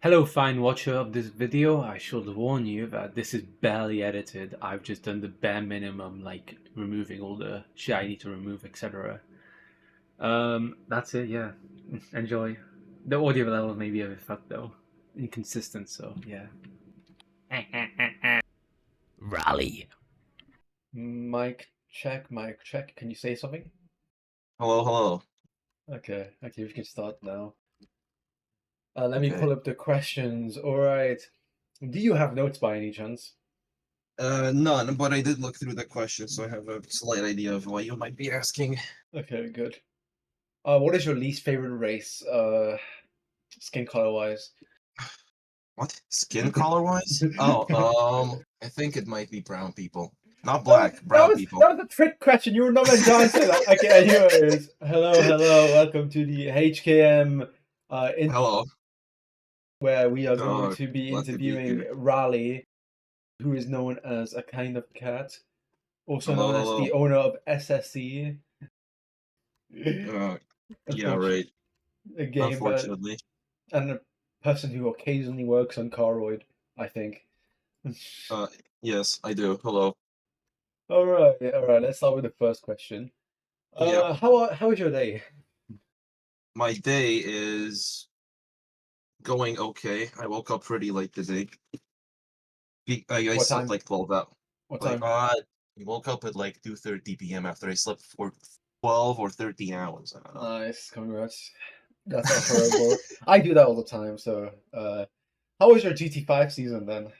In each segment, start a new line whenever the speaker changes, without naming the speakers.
Hello, fine watcher of this video. I should warn you that this is barely edited. I've just done the bare minimum, like removing all the shit I need to remove, etc. That's it, yeah. Enjoy. The audio level may be a bit fucked though. Inconsistent, so yeah.
Rally.
Mic check, mic check. Can you say something?
Hello, hello.
Okay, we can start now. Let me
Okay.
pull up the questions. Alright. Do you have notes by any chance?
None, but I did look through the question, so I have a slight idea of what you might be asking.
Okay, good. What is your least favorite race, skin color wise?
What? Skin color wise? Oh, I think it might be brown people. Not
That was
black, brown people.
a trick question. You were not meant to answer that. Okay, anyways, hello, welcome to the HKM
Hello.
where we are going
Oh,
to be
glad to be
interviewing
here.
Raleigh, who is known as a kind of cat, also
Hello,
known as
hello.
the owner of SSE,
Uh, yeah,
unfortunately,
right.
a game that
Unfortunately.
and a person who occasionally works on Caroid, I think.
Uh, yes, I do. Hello.
All right. Let's start with the first question.
Yep.
How was your day?
My day is going okay. I woke up pretty late today. I
What
slept
time?
like 12 hours.
What
Like,
time?
I woke up at like 2:30 p.m. after I slept for 12 or 13 hours. I don't know.
Nice, congrats. That's not horrible. I do that all the time. So, how was your GT5 season then?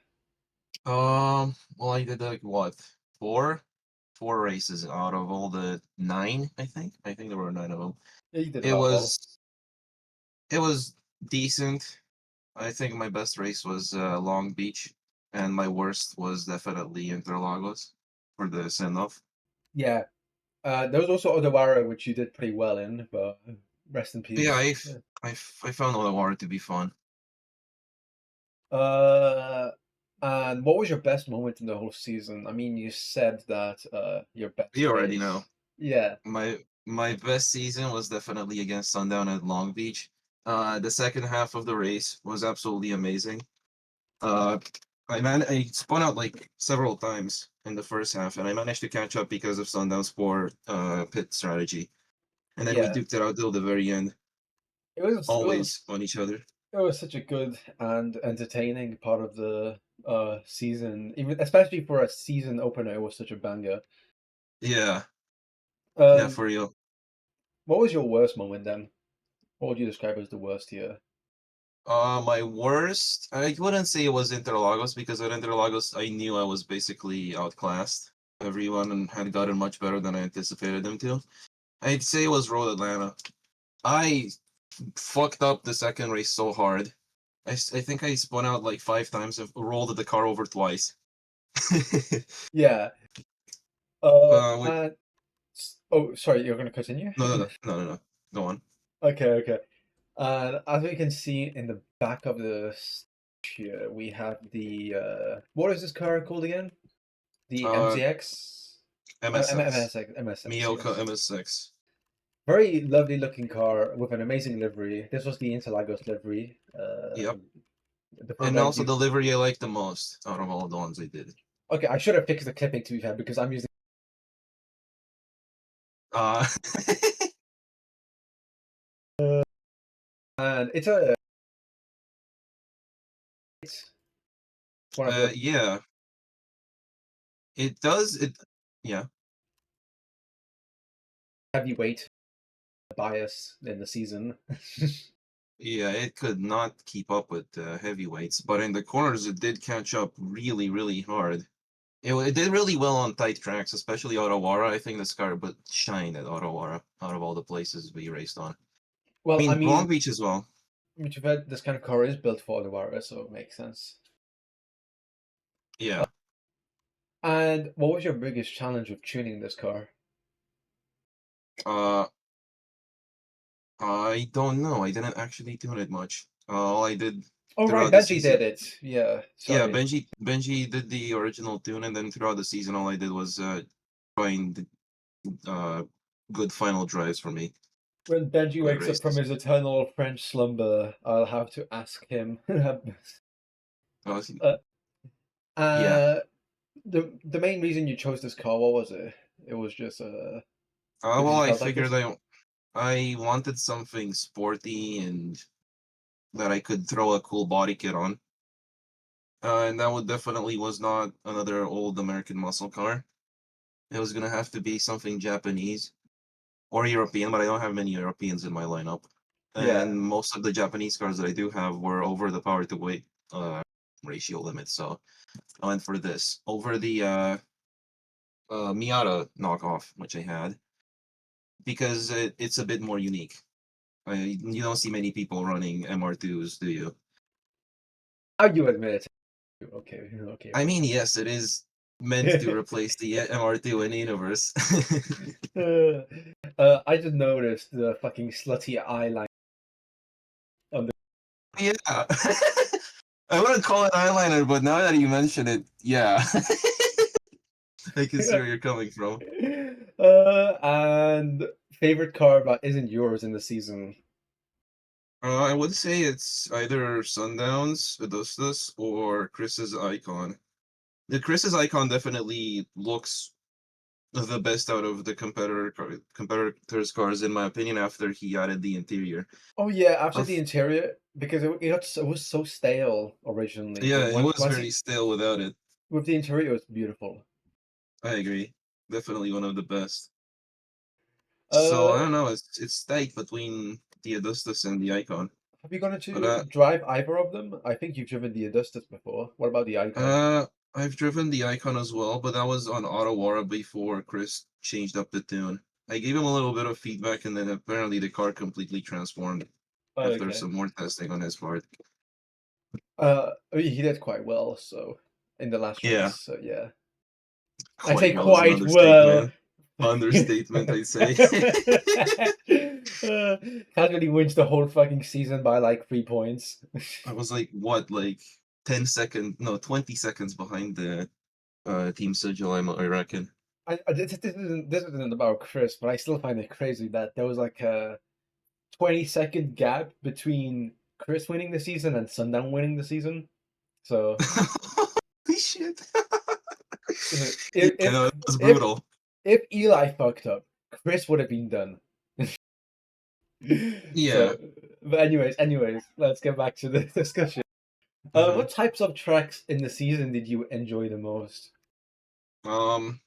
Well, I did like what? Four? Four races out of all the nine, I think. I think there were nine of them.
Yeah, you did
It
about well.
was it was decent. I think my best race was Long Beach, and my worst was definitely Interlagos for the send-off.
Yeah. There was also Odawara, which you did pretty well in, but rest in
Yeah,
peace. Yeah.
I found Ottawa to be fun.
Uh, and what was your best moment in the whole season? I mean, you said that your best
You already know.
race. Yeah.
My best season was definitely against Sundown at Long Beach. The second half of the race was absolutely amazing. Uh, I spun out like several times in the first half, and I managed to catch up because of Sundown's poor pit strategy. And then we
Yeah.
duked it out till the very end,
It was it
always
was
on each other.
it was such a good and entertaining part of the season, even especially for a season opener. It was such a banger.
Yeah, yeah,
Um,
for real.
what was your worst moment then? What would you describe as the worst here?
My worst, I wouldn't say it was Interlagos because at Interlagos I knew I was basically outclassed. Everyone had gotten much better than I anticipated them to. I'd say it was Road Atlanta. I fucked up the second race so hard. I think I spun out like 5 times and rolled the car over twice.
Yeah.
Wait,
And oh, sorry, you're gonna continue?
no. Go on.
Okay. And as we can see in the back of the here, we have the what is this car called again? The
Uh,
MZX,
MSX.
MSX,
Miyoka
yes.
MSX.
Very lovely looking car with an amazing livery. This was the Interlagos livery.
Yep.
The one
And
that
also
you.
the livery I like the most out of all the ones I did.
Okay, I should have fixed the clipping to be fair because I'm using.
Uh,
And it's one of the
yeah. It does. Yeah.
heavyweight bias in the season.
Yeah, it could not keep up with the heavyweights, but in the corners it did catch up really, really hard. It did really well on tight tracks, especially Ottawara. I think this car but shined at Ottawara out of all the places we raced on. I
Well, I
mean, Long
mean,
Beach as well.
you've had this kind of car is built for the virus, so it makes sense.
Yeah.
And what was your biggest challenge of tuning this car?
Uh, I don't know. I didn't actually tune it much. All I did
Oh, right,
throughout the
Benji did
season,
it. Yeah,
yeah,
sorry.
Benji did the original tune, and then throughout the season, all I did was find uh good final drives for me.
When Benji
Quite
wakes up from
racist.
his eternal French slumber, I'll have to ask him.
Uh,
uh,
yeah.
uh, the main reason you chose this car, what was it? It was just because
Well,
you
I
felt like
figured
it.
I wanted something sporty and that I could throw a cool body kit on. And that would definitely was not another old American muscle car. It was gonna have to be something Japanese or European, but I don't have many Europeans in my lineup.
Yeah.
And most of the Japanese cars that I do have were over the power to weight ratio limit, so I went for this over the Miata knockoff, which I had, because it's a bit more unique. You don't see many people running MR2s, do you?
How you admit it? Okay, okay,
I mean,
fine.
yes, it is meant to replace the MR2 in the universe.
I just noticed the fucking slutty eyeline on the.
Yeah. I wouldn't call it eyeliner, but now that you mention it, yeah. I can see where you're coming from.
And favorite car that isn't yours in the season.
I would say it's either Sundown's Adustus or Chris's Icon. The Chris's Icon definitely looks the best out of the competitors' cars, in my opinion, after he added the interior.
Oh yeah, after the
Of
interior, because it was so stale originally, but
Yeah, it was
once
very
he,
stale without it.
with the interior, it was beautiful.
I agree. Definitely one of the best. So I
Uh,
don't know. It's tight between the Adustus and the Icon.
have you gone
But
to drive either of them? I think you've driven the Adustus before. What about the Icon?
I've driven the Icon as well, but that was on Ottawa before Chris changed up the tune. I gave him a little bit of feedback, and then apparently the car completely transformed
Oh,
after
okay.
some more testing on his part.
He did quite well, so in the last race,
Yeah,
so yeah. I
quite
say
well is an
quite well.
understatement. Understatement, I'd say.
Casually wins the whole fucking season by like 3 points.
I was like, what, like 20 seconds behind the Team Sigil, I reckon.
This isn't about Chris, but I still find it crazy that there was like a 20-second gap between Chris winning the season and Sundown winning the season. So
Holy shit.
if
Yeah, I
if
know, it was
if
brutal.
if Eli fucked up, Chris would have been done.
Yeah.
So, but anyways, let's get back to the discussion.
hmm
What types of tracks in the season did you enjoy the most?
Um,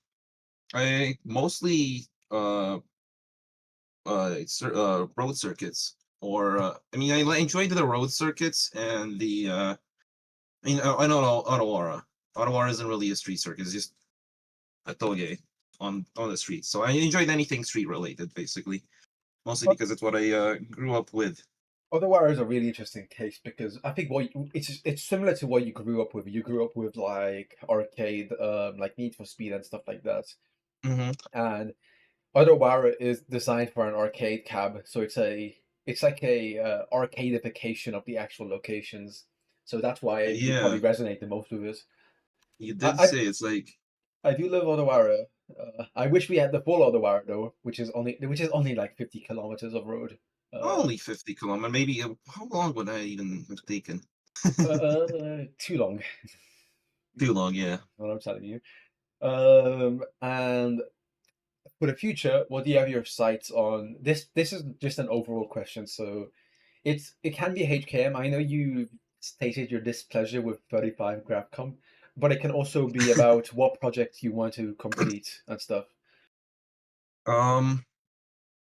I mostly road circuits, or I mean, enjoyed the road circuits and the I mean, I know Ottawa. Ottawa isn't really a street circuit; it's just a toge on the street. So I enjoyed anything street related, basically, mostly
But
because it's what I grew up with.
Otherwire is a really interesting case because I think it's similar to what you grew up with. You grew up with like arcade, like Need for Speed and stuff like that.
hmm
And Otherwire is designed for an arcade cab, so it's like a arcadification of the actual locations. So that's why you
Yeah,
probably resonate the most with it.
you did
I
say it's like
I do love Odawara. I wish we had the full Odawara though, which is only like 50 kilometers of road. Uh,
only 50 kilometers. Maybe how long would I even have taken?
Too long.
Too long, yeah.
What I'm telling you. And for the future, what do you have your sights on? This is just an overall question, so it can be HKM. I know you stated your displeasure with 35 GrabCom, but it can also be about what project you want to complete and stuff.
Um,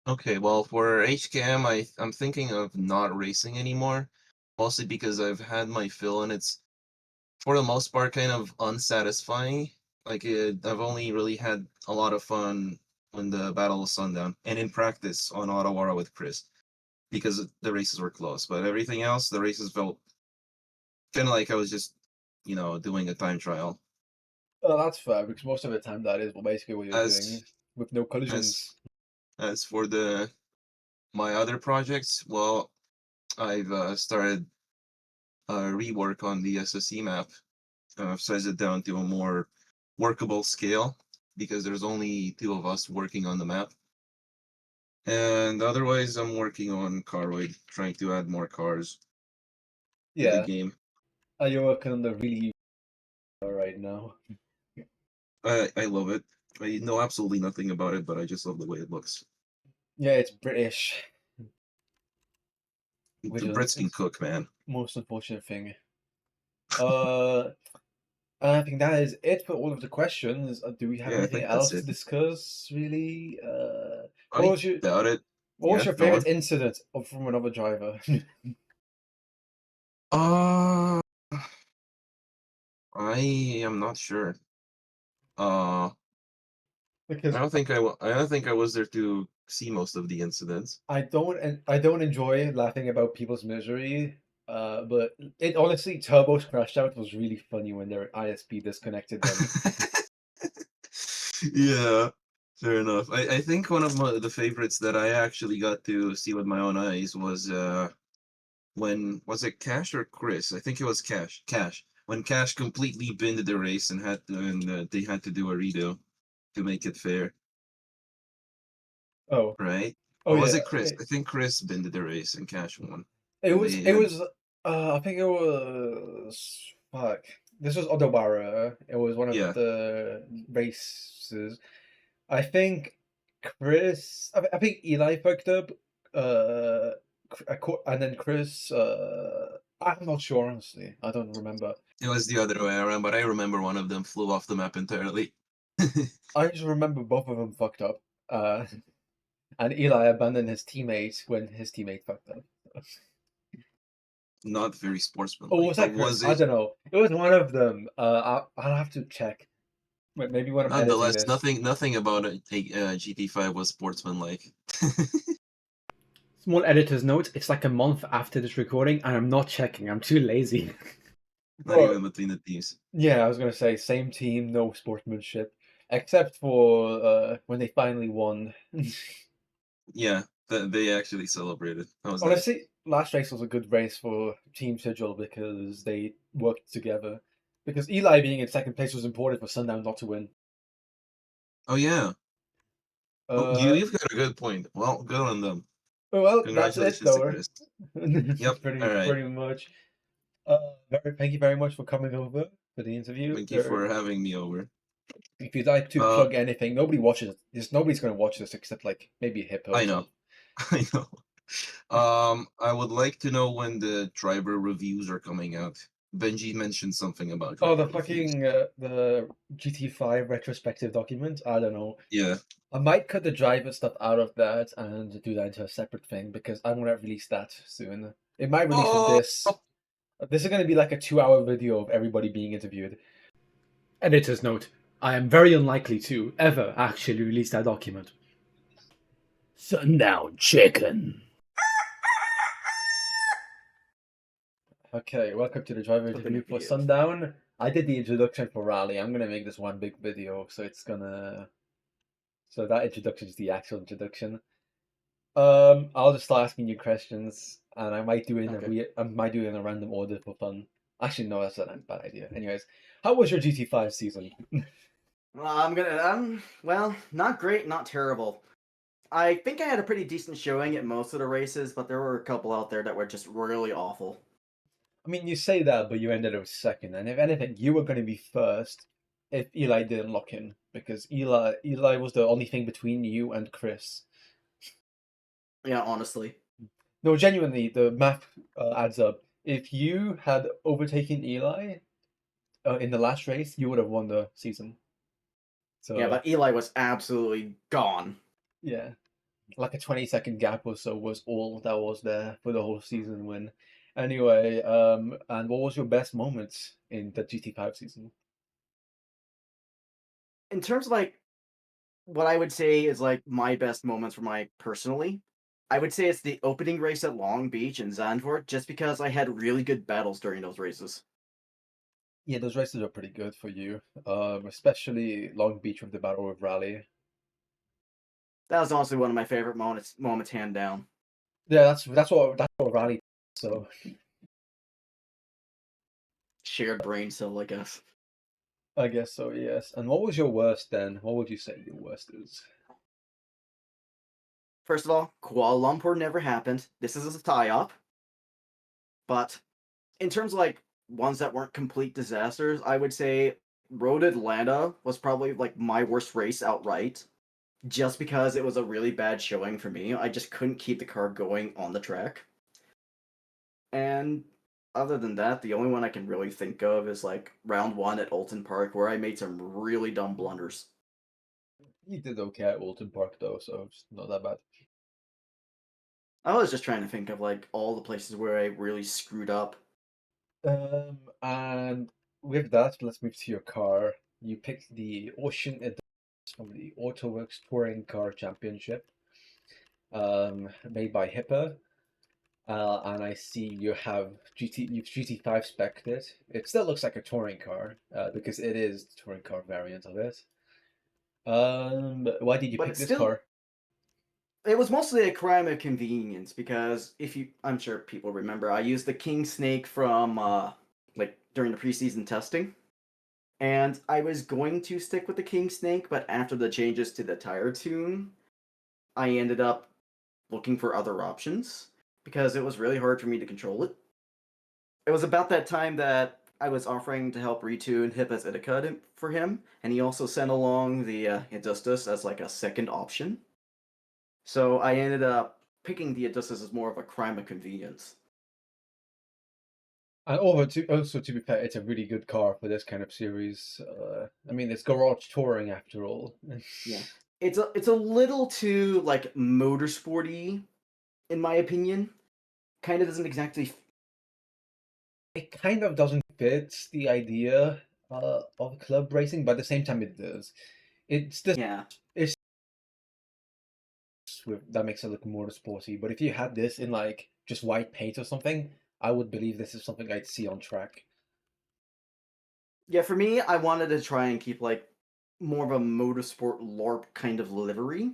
okay, well, for HKM, I'm thinking of not racing anymore, mostly because I've had my fill and it's for the most part kind of unsatisfying. I've only really had a lot of fun in the Battle of Sundown and in practice on Ottawa with Chris because the races were close. But everything else, the races felt kind of like I was just, doing a time trial.
That's fair because most of the time that is basically what you're doing
As
with no
as
collisions.
as for the my other projects, well, I've started a rework on the SSE map. I've sized it down to a more workable scale because there's only two of us working on the map. And otherwise, I'm working on Caroid, trying to add more cars to the
Yeah.
game.
Are you working on the really right now?
I love it. I know absolutely nothing about it, but I just love the way it looks.
Yeah, it's British, which
The
is
Brits can
the
cook, man.
most unfortunate thing. Uh, and I think that is it for all of the questions. Do we have
Yeah, I
anything
think that's
else to
it.
discuss, really? What
I
was your
doubt it.
what was
Yeah,
your
go
favorite
on.
incident from another driver?
Uh, I am not sure. Uh,
Because
I don't think I was there to see most of the incidents.
I don't enjoy laughing about people's misery. But it honestly, Turbo's crash out was really funny when their ISP disconnected them.
Yeah, fair enough. I think one of the favorites that I actually got to see with my own eyes was when was it Cash or Chris? I think it was Cash. Cash. When Cash completely binned the race and they had to do a redo to make it fair,
Oh,
right?
oh
Or was
yeah.
it Chris? I think Chris binned the race and Cash won.
It
And
was
they
it
had
was I think it was fuck. This was Odobara. It was one of
yeah.
the races. I think I think Eli fucked up. Uh, and then Chris. I'm not sure honestly. I don't remember.
It was the other way around, but I remember one of them flew off the map entirely.
I just remember both of them fucked up. And Eli abandoned his teammate when his teammate fucked up.
Not very
Or
sportsmanlike.
was
Or
that Chris?
was
I
it?
don't know. It was one of them. I'll have to check. Maybe when I'm editing
Nonetheless,
this.
nothing about GT5 was sportsmanlike.
Small editor's note, it's like a month after this recording, and I'm not checking. I'm too lazy.
Not
Well,
even between the teams.
yeah, I was gonna say same team, no sportsmanship, except for when they finally won.
Yeah, they actually celebrated. That was nice.
Honestly, last race was a good race for Team Sigil because they worked together. Because Eli being in second place was important for Sundown not to win.
Oh yeah. Oh,
Uh,
you've got a good point. Well, good on them.
well, that's it
Congratulations to
though.
Chris. Yep. All right.
Pretty much. Thank you very much for coming over for the interview.
Thank you for having me over.
If you'd like to
Uh,
plug anything, nobody watches this. Nobody's going to watch this except like maybe Hipa or
I know.
something.
I know. I would like to know when the driver reviews are coming out. Benji mentioned something about
Oh,
driver
the
reviews.
fucking the GT5 retrospective document. I don't know.
Yeah.
I might cut the driver stuff out of that and do that into a separate thing because I'm gonna release that soon. It might release with
Oh,
this. This is gonna be like a 2 hour video of everybody being interviewed. Editor's note: I am very unlikely to ever actually release that document. Sundown chicken. Okay, welcome to the driver
Flipping
interview for
idiot.
Sundown. I did the introduction for Rally. I'm gonna make this one big video, so it's gonna. So that introduction is the actual introduction. I'll just start asking you questions, and I might do it in
Okay.
I might do it in a random order for fun. Actually, no, that's not a bad idea. Anyways, how was your GT5 season?
Well, not great, not terrible. I think I had a pretty decent showing at most of the races, but there were a couple out there that were just really awful.
I mean, you say that, but you ended up second, and if anything, you were going to be first if Eli didn't lock in, because Eli was the only thing between you and Chris.
Yeah, honestly.
No, genuinely, the math adds up. If you had overtaken Eli in the last race, you would have won the season.
Yeah,
So
but Eli was absolutely gone.
yeah, like a 20-second gap or so was all that was there for the whole season win. Anyway, and what was your best moments in the GT5 season?
In terms of like what I would say is like my best moments for my personally, I would say it's the opening race at Long Beach and Zandvoort, just because I had really good battles during those races.
Yeah, those races are pretty good for you, especially Long Beach with the Battle with Rally.
That was honestly one of my favorite moments hand down.
Yeah, that's what Rally. So
Shared brain cell, I guess.
I guess so. Yes. And what was your worst then? What would you say your worst is?
First of all, Kuala Lumpur never happened. This is a tie-up. But in terms of like ones that weren't complete disasters, I would say Road Atlanta was probably like my worst race outright. Just because it was a really bad showing for me. I just couldn't keep the car going on the track. And other than that, the only one I can really think of is like round one at Alton Park, where I made some really dumb blunders.
You did okay at Walton Park though, so it's not that bad.
I was just trying to think of like all the places where I really screwed up.
And with that, let's move to your car. You picked the Ocean Edition from the AutoWorks Touring Car Championship, made by Hipa. And I see you have you've GT5 spec'd it. It still looks like a touring car, because it is the touring car variant of it. Why did you
But
pick
it's
this
still
car?
it was mostly a crime of convenience because if you I'm sure people remember I used the King Snake from like during the preseason testing. And I was going to stick with the King Snake, but after the changes to the tire tune, I ended up looking for other options because it was really hard for me to control it. It was about that time that I was offering to help retune Hippa's Idica for him, and he also sent along the Adustus as like a second option. So I ended up picking the Adustus as more of a crime of convenience.
And also to be fair, it's a really good car for this kind of series. I mean, it's garage touring after all.
Yeah, it's a little too like motorsporty in my opinion. Kind of doesn't exactly.
It kind of doesn't fit the idea of club racing, but at the same time, it does. It's this
Yeah.
it's that makes it look more sporty. But if you had this in like just white paint or something, I would believe this is something I'd see on track.
Yeah, for me, I wanted to try and keep like more of a motorsport LARP kind of livery.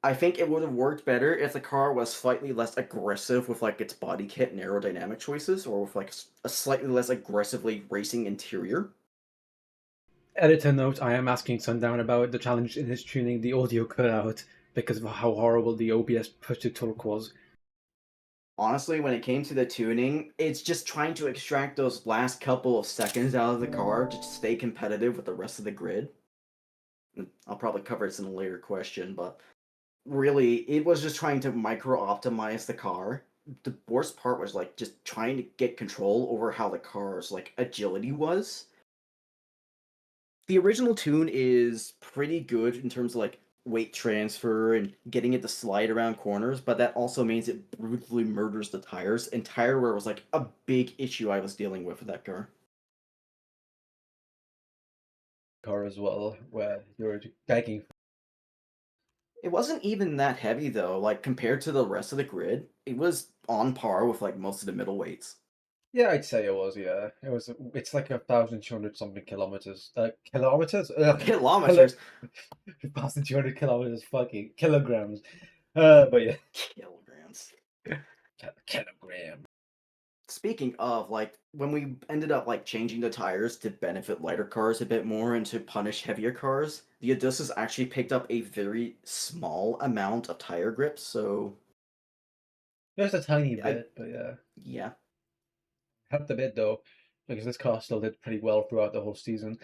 I think it would have worked better if the car was slightly less aggressive with like its body kit and aerodynamic choices, or with like a slightly less aggressively racing interior.
Editor note: I am asking Sundown about the challenge in his tuning. The audio cut out because of how horrible the OBS push to torque was.
Honestly, when it came to the tuning, it's just trying to extract those last couple of seconds out of the car to stay competitive with the rest of the grid. I'll probably cover this in a later question, but really, it was just trying to micro optimize the car. The worst part was like just trying to get control over how the car's like agility was. The original tune is pretty good in terms of like weight transfer and getting it to slide around corners, but that also means it brutally murders the tires. And tire wear was like a big issue I was dealing with that car.
Car as well, where you're begging.
It wasn't even that heavy though, like compared to the rest of the grid. It was on par with like most of the middleweights.
Yeah, I'd say it was. Yeah, it was. It's like 1,200 something kilometers. Kilometers? Ugh,
Kilometers.
1,200 kilometers. Fucking kilograms. But yeah,
Kilograms.
kilogram.
Speaking of, like, when we ended up like changing the tires to benefit lighter cars a bit more and to punish heavier cars, the Odysseus actually picked up a very small amount of tire grip, so
Just a tiny
I
bit, but yeah,
yeah.
helped a bit though, because this car still did pretty well throughout the whole season.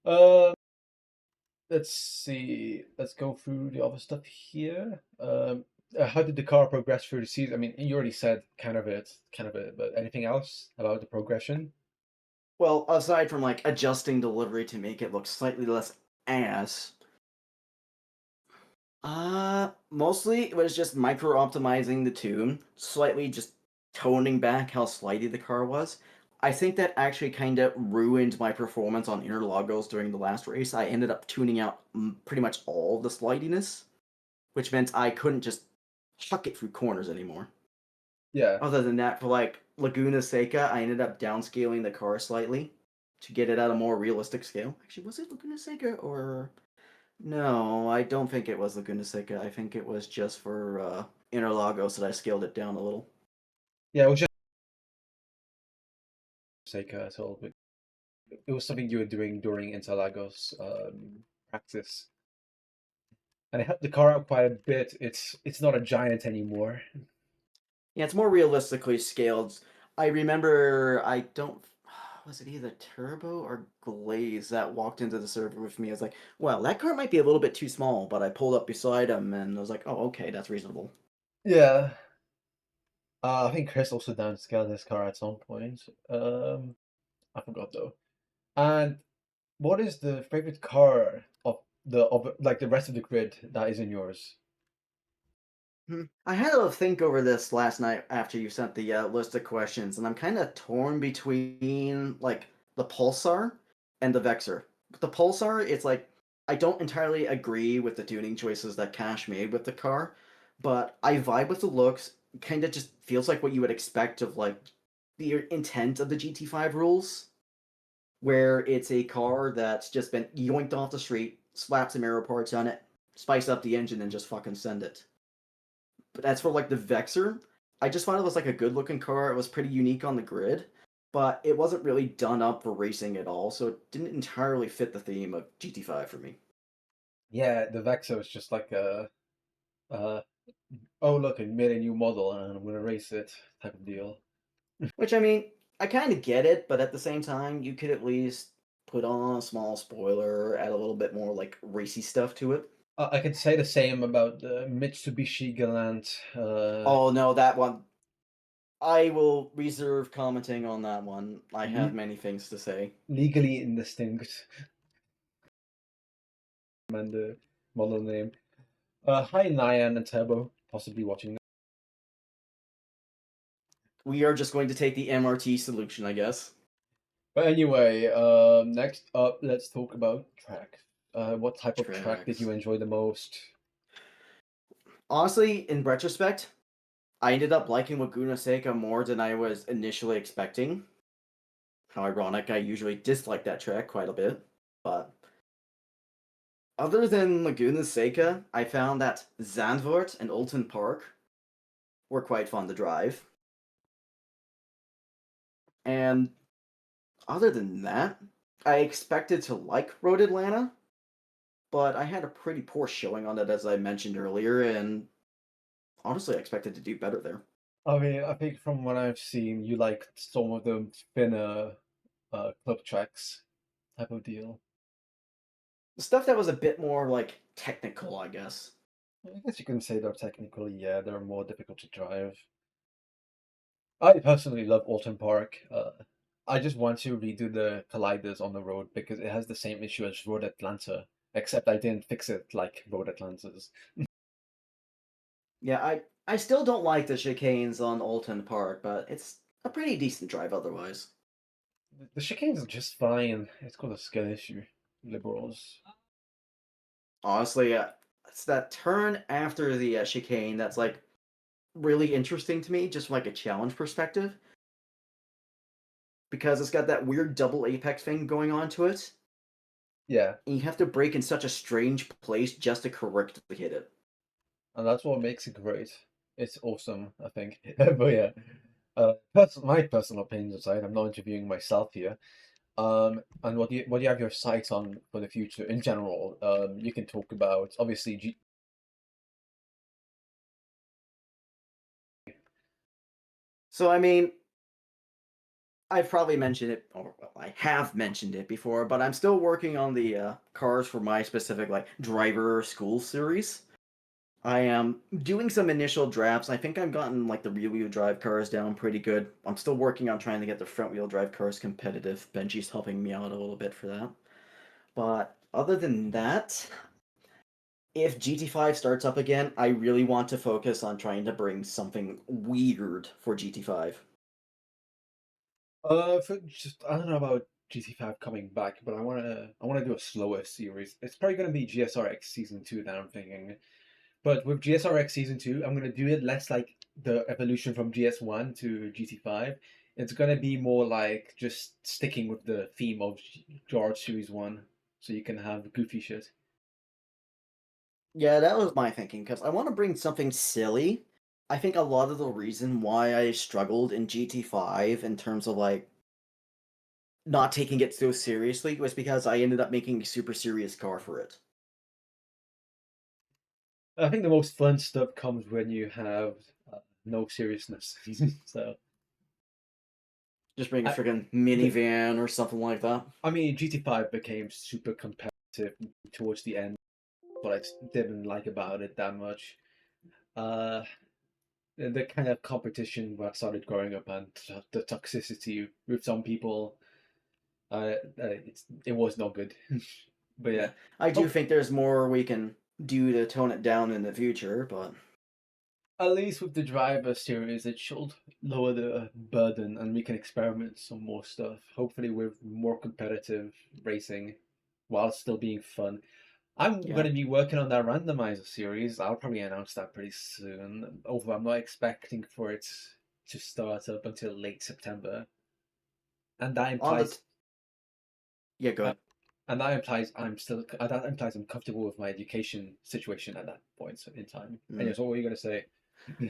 Uh, let's see. Let's go through the other stuff here. How did the car progress through the season? I mean, you already said kind of it, but anything else about the progression?
Well, aside from like adjusting delivery to make it look slightly less ass, mostly it was just micro optimizing the tune, slightly just toning back how slidey the car was. I think that actually kind of ruined my performance on Interlagos during the last race. I ended up tuning out pretty much all the slidiness, which meant I couldn't just chuck it through corners anymore.
Yeah.
Other than that, for like Laguna Seca, I ended up downscaling the car slightly to get it at a more realistic scale. Actually, was it Laguna Seca or no, I don't think it was Laguna Seca. I think it was just for Interlagos that I scaled it down a little.
Yeah, it was just Seika at all, but it was something you were doing during Interlagos practice. and it helped the car out quite a bit. It's not a giant anymore.
Yeah, it's more realistically scaled. I remember I don't was it either Turbo or Glaze that walked into the server with me. I was like, well, that car might be a little bit too small, but I pulled up beside him and I was like, oh, okay, that's reasonable.
Yeah. I think Chris also downscaled his car at some point. I forgot though. And what is the favorite car of like the rest of the grid that is in yours?
I had to think over this last night after you sent the list of questions, and I'm kind of torn between like the Pulsar and the Vexor. With the Pulsar, it's like I don't entirely agree with the tuning choices that Cash made with the car, but I vibe with the looks. Kind of just feels like what you would expect of like the intent of the GT5 rules, where it's a car that's just been yoinked off the street, slap some aero parts on it, spice up the engine, and just fucking send it. But as for like the Vexor, I just thought it was like a good looking car. It was pretty unique on the grid, but it wasn't really done up for racing at all, so it didn't entirely fit the theme of GT5 for me.
Yeah, the Vexo is just like uh oh look, I made a new model and I'm gonna race it type of deal.
Which I mean, I kind of get it, but at the same time, you could at least put on a small spoiler, add a little bit more like racy stuff to it.
I could say the same about the Mitsubishi Galant.
Oh no, that one. I will reserve commenting on that one. I have
Le
many things to say.
legally indistinct and the model name. Hi Nyan and Turbo, possibly watching.
We are just going to take the MRT solution, I guess.
But anyway, next up, let's talk about track. What type of track did
Tracks.
you enjoy the most?
Honestly, in retrospect, I ended up liking Laguna Seca more than I was initially expecting. How ironic, I usually dislike that track quite a bit. But other than Laguna Seca, I found that Zandvoort and Alton Park were quite fun to drive. And other than that, I expected to like Road Atlanta, but I had a pretty poor showing on it as I mentioned earlier, and honestly, I expected to do better there.
I mean, I think from what I've seen, you like some of the thinner club tracks type of deal.
The stuff that was a bit more like technical, I guess.
I guess you can say they're technically, yeah, they're more difficult to drive. I personally love Alton Park. I just want to redo the colliders on the road because it has the same issue as Road Atlanta, except I didn't fix it like Road Atlanta's.
Yeah, I still don't like the chicanes on Alton Park, but it's a pretty decent drive otherwise.
The chicanes are just fine. It's called a skill issue. Liberals.
Honestly, it's that turn after the chicane that's like really interesting to me, just from like a challenge perspective, because it's got that weird double apex thing going on to it,
Yeah,
and you have to brake in such a strange place just to correctly hit it.
and that's what makes it great. It's awesome, I think. But yeah, my personal opinions aside, I'm not interviewing myself here. And what do you have your sights on for the future in general? You can talk about obviously
So I mean, I've probably mentioned it, or well, I have mentioned it before, but I'm still working on the cars for my specific like driver school series. I am doing some initial drafts. I think I've gotten like the rear wheel drive cars down pretty good. I'm still working on trying to get the front wheel drive cars competitive. Benji's helping me out a little bit for that. But other than that, if GT5 starts up again, I really want to focus on trying to bring something weird for GT5.
For just I don't know about GT5 coming back, but I wanna do a slower series. It's probably gonna be GSRX Season 2 that I'm thinking. But with GSRX Season 2, I'm gonna do it less like the evolution from GS1 to GT5. It's gonna be more like just sticking with the theme of George Series 1, so you can have goofy shit.
Yeah, that was my thinking because I want to bring something silly. I think a lot of the reason why I struggled in GT5 in terms of like not taking it so seriously was because I ended up making a super serious car for it.
I think the most fun stuff comes when you have no seriousness. So
Just bring a
I,
freaking
the,
minivan or something like that.
I mean, GT5 became super competitive towards the end, but I didn't like about it that much. Uh, the kind of competition that started growing up and the toxicity with some people, it was not good. But yeah,
Yeah, I do
hope
think there's more we can do to tone it down in the future, but
at least with the driver series, it should lower the burden and we can experiment some more stuff. Hopefully, with more competitive racing, while still being fun. I'm
yeah.
going to be working on that randomizer series. I'll probably announce that pretty soon. Although I'm not expecting for it to start up until late September, and that
On the
implies
yeah, go
uh,
ahead.
that implies I'm comfortable with my education situation at that point in time. And
Mm.
yes, what were you going to say?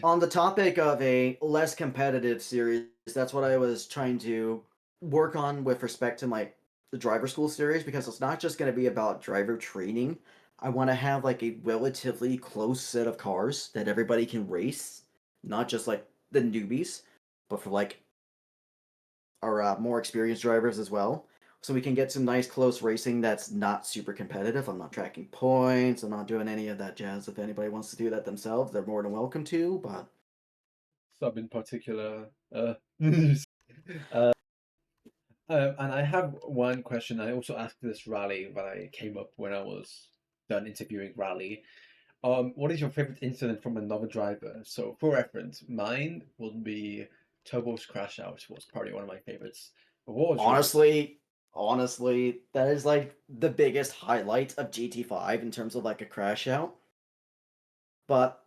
On the topic of a less competitive series, that's what I was trying to work on with respect to my the driver school series because it's not just going to be about driver training. I want to have like a relatively close set of cars that everybody can race, not just like the newbies, but for like our more experienced drivers as well. So we can get some nice close racing that's not super competitive. I'm not tracking points. I'm not doing any of that jazz. If anybody wants to do that themselves, they're more than welcome to. But
Sub in particular. And I have one question. I also asked this Raleigh that I came up when I was done interviewing Raleigh. What is your favorite incident from another driver? So, for reference, mine would be Turbo's crash out was probably one of my favorites. But what was yours?
honestly, honestly, that is like the biggest highlight of GT5 in terms of like a crash out. But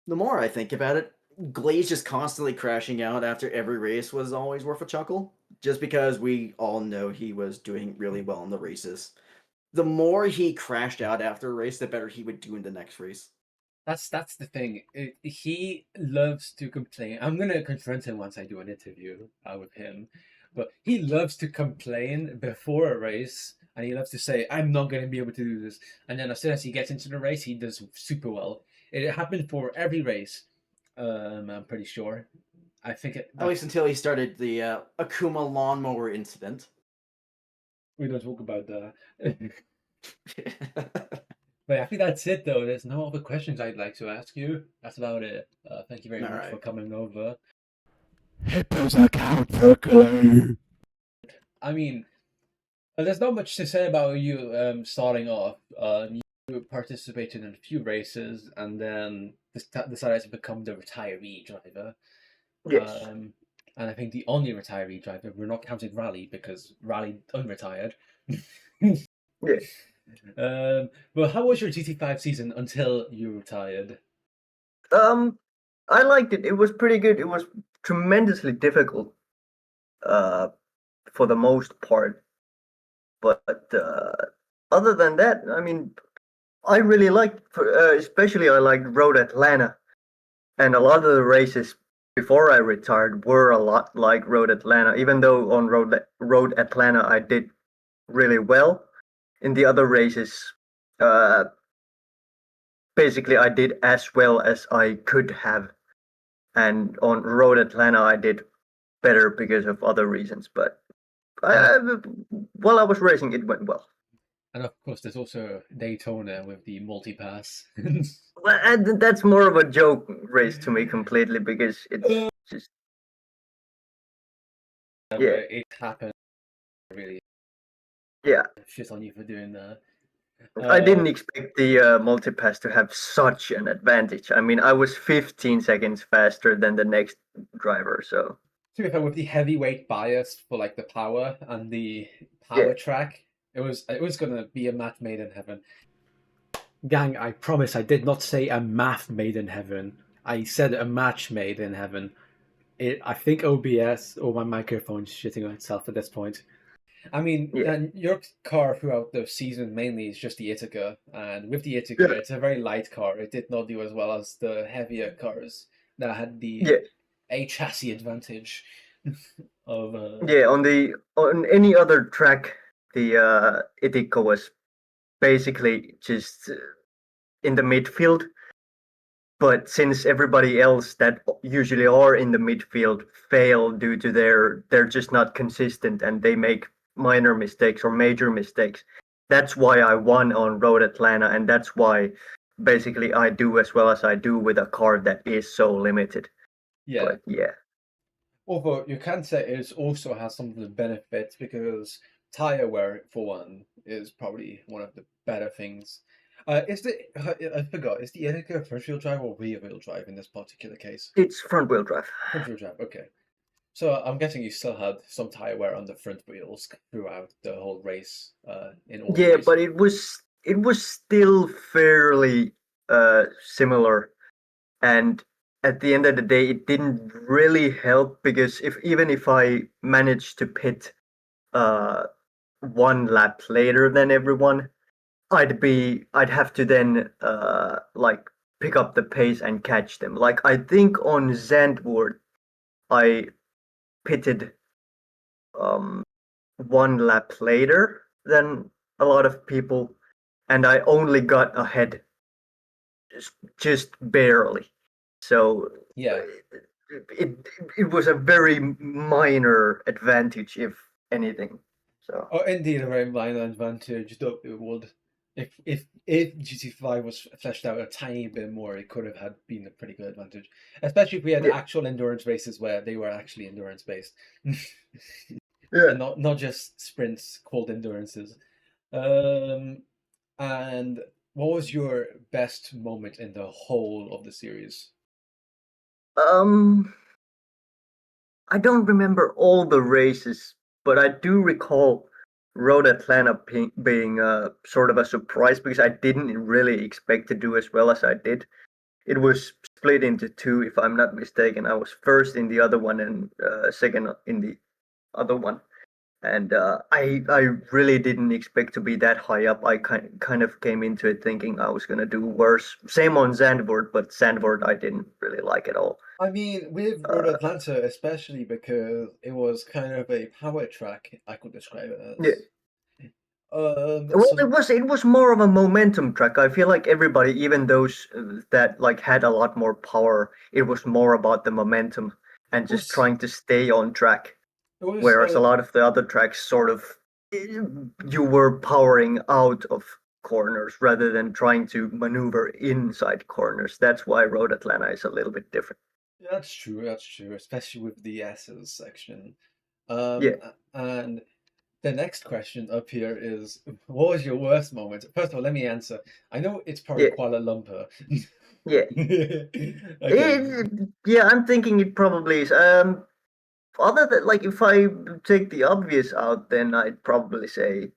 the more I think about it, Glaze just constantly crashing out after every race was always worth a chuckle. Just because we all know he was doing really well in the races. The more he crashed out after a race, the better he would do in the next race.
That's the thing. He loves to complain. I'm gonna confront him once I do an interview with him, but he loves to complain before a race, and he loves to say, "I'm not gonna be able to do this." And then as soon as he gets into the race, he does super well. It happened for every race. I'm pretty sure. I think
At least until he started the Akuma lawnmower incident.
we don't talk about that. But I think that's it, though. There's no other questions I'd like to ask you. That's about it. Thank you very
All
much for
right.
coming over.
Hipa's account for glue.
I mean, there's not much to say about you starting off. You participated in a few races and then decided to become the retiree driver.
Yes.
And I think the only retiree driver, we're not counting Raleigh because Raleigh unretired.
Yes.
But how was your GT5 season until you retired?
Um, I liked it. It was pretty good. It was tremendously difficult, uh, for the most part. But other than that, I mean, I really liked, especially I liked Road Atlanta, and a lot of the races before I retired were a lot like Road Atlanta. Even though on Road Atlanta I did really well, in the other races, uh, basically I did as well as I could have, and on Road Atlanta I did better because of other reasons. But
And
I, while I was racing, it went well.
and of course, there's also Daytona with the multi-pass.
Well, and that's more of a joke race to me completely because it's just yeah,
Where it happened, really
yeah.
shit on you for doing that.
I
Uh,
didn't expect the multipass to have such an advantage. I mean, I was 15 seconds faster than the next driver, so
to be fair, with the heavyweight bias for like the power and the
yeah,
power track, it was gonna be a match made in heaven. Gang, I promise I did not say a math made in heaven. I said a match made in heaven. I think OBS or my microphone's shitting on itself at this point. I mean,
yeah,
your car throughout the season mainly is just the Ithaca, and with the Ithaca,
yeah,
it's a very light car. It did not do as well as the heavier cars that had the
yeah,
A chassis advantage of
yeah. On any other track, the Ithaca was basically just in the midfield. But since everybody else that usually are in the midfield fail due to they're just not consistent and they make minor mistakes or major mistakes, that's why I won on Road Atlanta, and that's why basically I do as well as I do with a car that is so limited.
Yeah.
But yeah.
Although you can say it also has some of the benefits because tire wear, for one, is probably one of the better things. I forgot, is the Indica front wheel drive or rear wheel drive in this particular case?
It's front wheel drive.
Front wheel drive, okay. So I'm guessing you still had some tire wear on the front wheels throughout the whole race, in all the
Yeah,
races.
but it was still fairly similar, and at the end of the day, it didn't really help because even if I managed to pit one lap later than everyone, I'd have to then like pick up the pace and catch them. Like I think on Zandvoort, I pitted one lap later than a lot of people, and I only got ahead just barely. So
Yeah.
it was a very minor advantage, if anything. So
Oh, indeed, a very minor advantage. Though it would, if GT5 was fleshed out a tiny bit more, it could have had been a pretty good advantage. Especially if we had
yeah,
actual endurance races where they were actually endurance based,
yeah.
and not just sprints called endurances. And what was your best moment in the whole of the series?
Um, I don't remember all the races, but I do recall Road Atlanta being sort of a surprise because I didn't really expect to do as well as I did. It was split into two, if I'm not mistaken. I was first in the other one and second in the other one. And I really didn't expect to be that high up. I kind of came into it thinking I was gonna do worse. Same on Zandvoort, but Zandvoort I didn't really like at all.
I mean, with Road Atlanta, especially because it was kind of a power track, I could describe it
Yeah.
as.
Well,
So
it was more of a momentum track. I feel like everybody, even those that like had a lot more power, it was more about the momentum and just
was
trying to stay on track.
it was
Whereas a lot of the other tracks sort of you were powering out of corners rather than trying to maneuver inside corners. That's why Road Atlanta is a little bit different.
That's true. That's true, especially with the S's section.
Yeah,
And the next question up here is, what was your worst moment? First of all, let me answer. I know it's probably
yeah,
Kuala Lumpur.
yeah.
Okay.
Yeah, I'm thinking it probably is. Other than like if I take the obvious out, then I'd probably say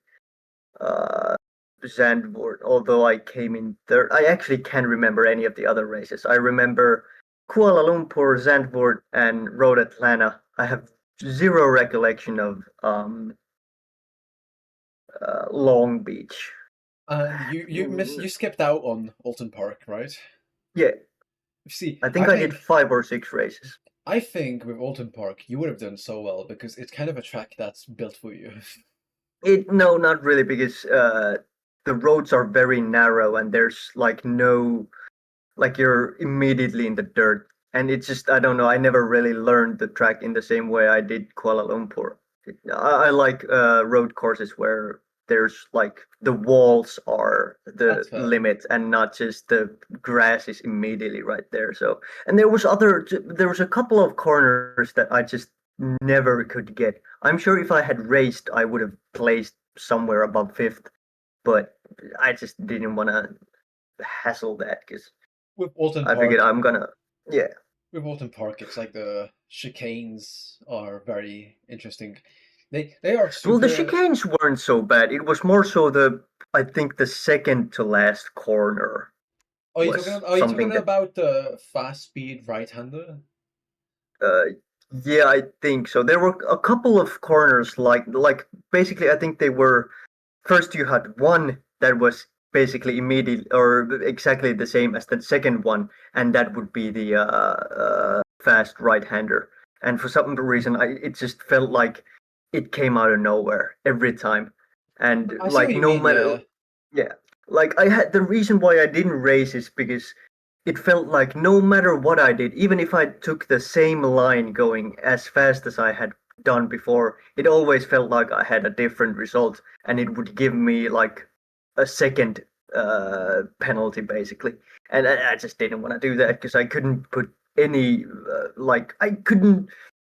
uh Zandvoort, although I came in third. I actually can't remember any of the other races. I remember Kuala Lumpur, Zandvoort, and Road Atlanta. I have zero recollection of Long Beach.
And you skipped out on Alton Park, right?
Yeah,
See,
I think I did 5 or 6 races.
I think with Alton Park you would have done so well because it's kind of a track that's built for you.
No, not really, because the roads are very narrow and there's like no like you're immediately in the dirt, and it's just I don't know. I never really learned the track in the same way I did Kuala Lumpur. I like road courses where there's like the walls are the
That's fair.
limit and not just the grass is immediately right there. So, and there was a couple of corners that I just never could get. I'm sure if I had raced, I would have placed somewhere above fifth, but I just didn't want to hassle that because
With Alton
I figured
Park,
I'm gonna, yeah.
it's like the chicanes are very interesting. They are
Well, the
super.
chicanes weren't so bad. It was more so I think the second to last corner was
Are you
something
talking
that,
about the fast speed right-hander?
uh, yeah, I think so. There were a couple of corners like basically, I think they were first you had one that was basically immediate or exactly the same as the second one, and that would be the fast right-hander. And for some reason, it just felt like it came out of nowhere every time, and
I see what
like
you
no
mean.
matter,
Yeah,
yeah, like I had the reason why I didn't race is because it felt like no matter what I did, even if I took the same line going as fast as I had done before, it always felt like I had a different result, and it would give me like a second penalty basically. And I just didn't want to do that because I couldn't put any like I couldn't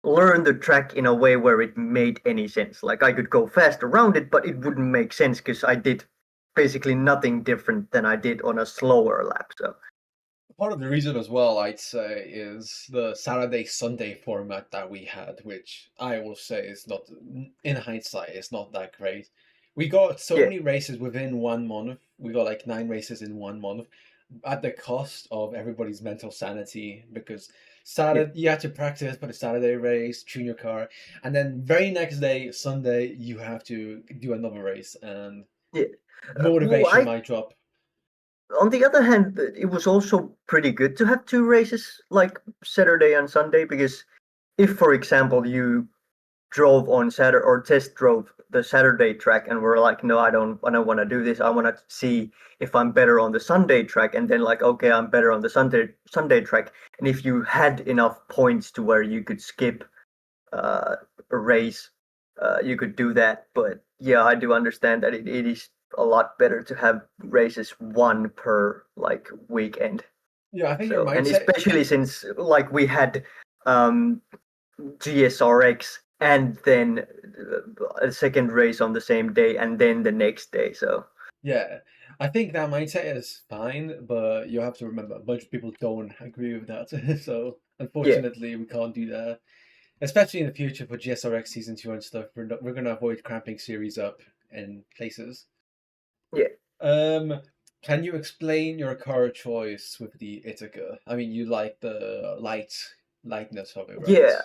learn the track in a way where it made any sense. Like I could go fast around it, but it wouldn't make sense because I did basically nothing different than I did on a slower lap. So
Part of the reason as well, I'd say, is the Saturday Sunday format that we had, which I will say is not, in hindsight, it's not that great. We got so
yeah,
many races within 1 month. We got like 9 races in 1 month, at the cost of everybody's mental sanity, because
yeah,
Saturday you had to practice for the Saturday race, tune your car, and then very next day, Sunday, you have to do another race, and
yeah. Well,
motivation
I
might drop.
on the other hand, it was also pretty good to have two races like Saturday and Sunday because if, for example, you drove on Saturday or test drove the Saturday track and were like, no, I don't want to do this. I want to see if I'm better on the Sunday track, and then like, okay, I'm better on the Sunday track. And if you had enough points to where you could skip a race, you could do that. But yeah, I do understand that it is a lot better to have races one per like weekend.
Yeah, I think your
So, and
mindset.
especially since like we had um, GSRX and then a second race on the same day and then the next day. So
Yeah, I think that mindset is fine, but you have to remember a bunch of people don't agree with that. So
yeah,
unfortunately, we can't do that. Especially in the future for GSRX Season 2 and stuff, we're gonna avoid cramping series up in places.
yeah,
Um, can you explain your car choice with the Ithaca? I mean, you like the lightness of it, right?
yeah.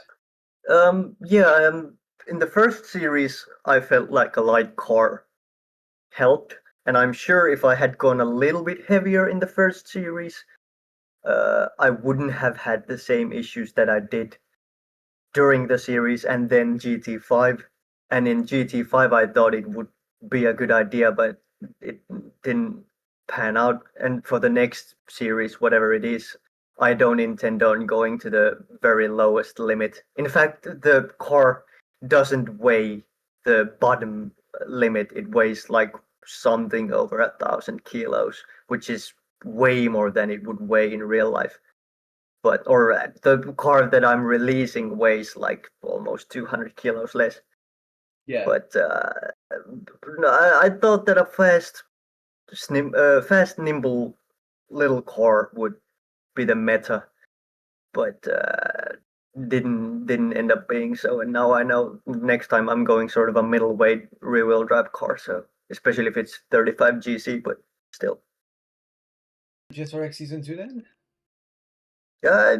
Yeah. In the first series, I felt like a light car helped, and I'm sure if I had gone a little bit heavier in the first series, I wouldn't have had the same issues that I did during the series and then GT5. And in GT5, I thought it would be a good idea, but it didn't pan out. And for the next series, whatever it is, I don't intend on going to the very lowest limit. In fact, the car doesn't weigh the bottom limit. It weighs like something over 1,000 kilos, which is way more than it would weigh in real life. But or the car that I'm releasing weighs like almost 200 kilos less.
Yeah.
But no, I thought that a fast, nimble little car would be the meta, but didn't end up being so. And now I know next time I'm going sort of a middleweight rear-wheel drive car. So especially if it's 35 GC, but still.
GSRX Season 2 then?
Uh,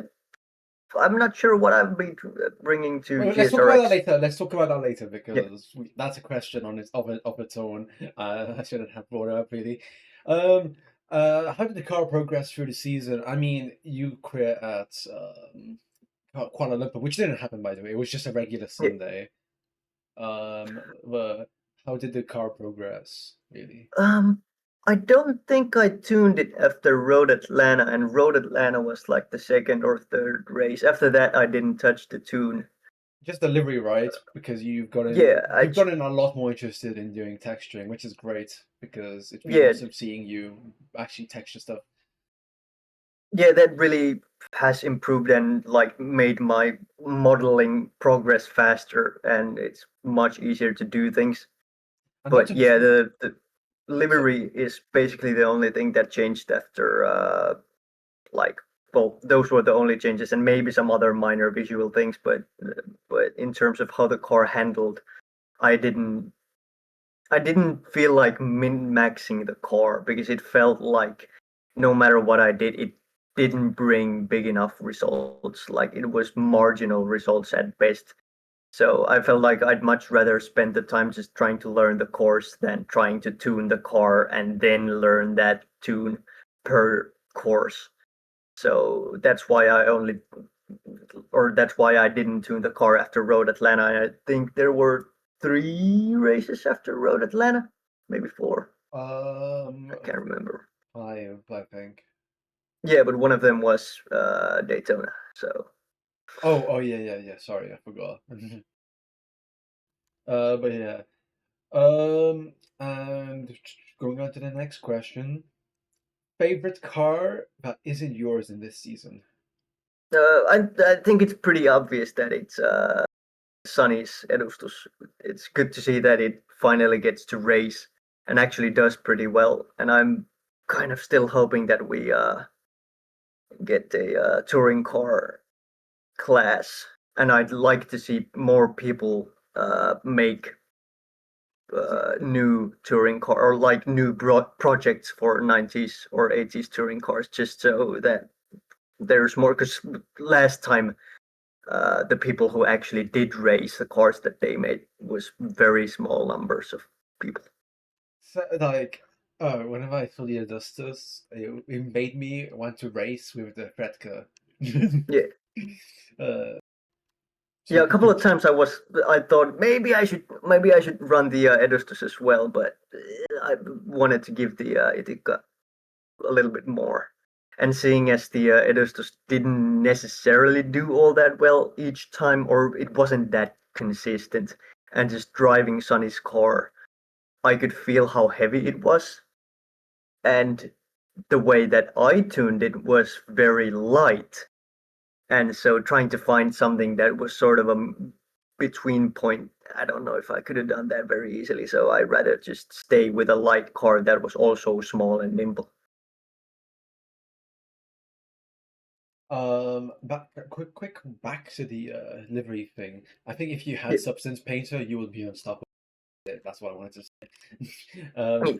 I'm not sure what I'll be bringing to
Well, let's talk about that
GSRX.
later. Let's talk about that later
Yeah.
because that's a question on of its own. I shouldn't have brought it up really. Um, how did the car progress through the season? I mean, you quit at Kuala Lumpur, which didn't happen by the way. It was just a regular
Yeah.
Sunday. But how did the car progress really?
I don't think I tuned it after Road Atlanta, and Road Atlanta was like the second or third race. After that, I didn't touch the tune.
Just delivery, right? Because
Yeah,
you've gotten a lot more interested in doing texturing, which is great because it's been
yeah,
awesome seeing you actually texture stuff.
yeah, that really has improved and like made my modeling progress faster, and it's much easier to do things.
And not
But
to
yeah, the
so,
livery is basically the only thing that changed after like well, those were the only changes, and maybe some other minor visual things. But in terms of how the car handled, I didn't I didn't feel like min maxing the car because it felt like no matter what I did, it didn't bring big enough results. Like it was marginal results at best. So I felt like I'd much rather spend the time just trying to learn the course than trying to tune the car and then learn that tune per course. So that's why that's why I didn't tune the car after Road Atlanta. I think there were 3 races after Road Atlanta, maybe 4. I can't remember.
5, I think.
Yeah, but one of them was Daytona. So
Oh, yeah. Sorry, I forgot. But yeah. And going on to the next question. Favorite car that isn't yours in this season?
I think it's pretty obvious that it's Sunny's Edustus. It's good to see that it finally gets to race and actually does pretty well. And I'm kind of still hoping that we get a touring car class. And I'd like to see more people make new touring car or like new projects for 90s or 80s touring cars, just so that there's more. Because last time the people who actually did race the cars that they made was very small numbers of people.
So, like, whenever I saw the Augustus, it made me want to race with the Fredka.
Yeah.
So
Yeah, a couple of times I thought maybe I should run the Edustus as well, but I wanted to give the Itika a little bit more. And seeing as the Edustus didn't necessarily do all that well each time, or it wasn't that consistent, and just driving Sonny's car, I could feel how heavy it was, and the way that I tuned it was very light. And so trying to find something that was sort of a between point, I don't know if I could have done that very easily. So I'd rather just stay with a light car that was also small and nimble.
Quick back to the livery thing. I think if you had
Yeah.
Substance Painter, you would be unstoppable. That's what I wanted to say.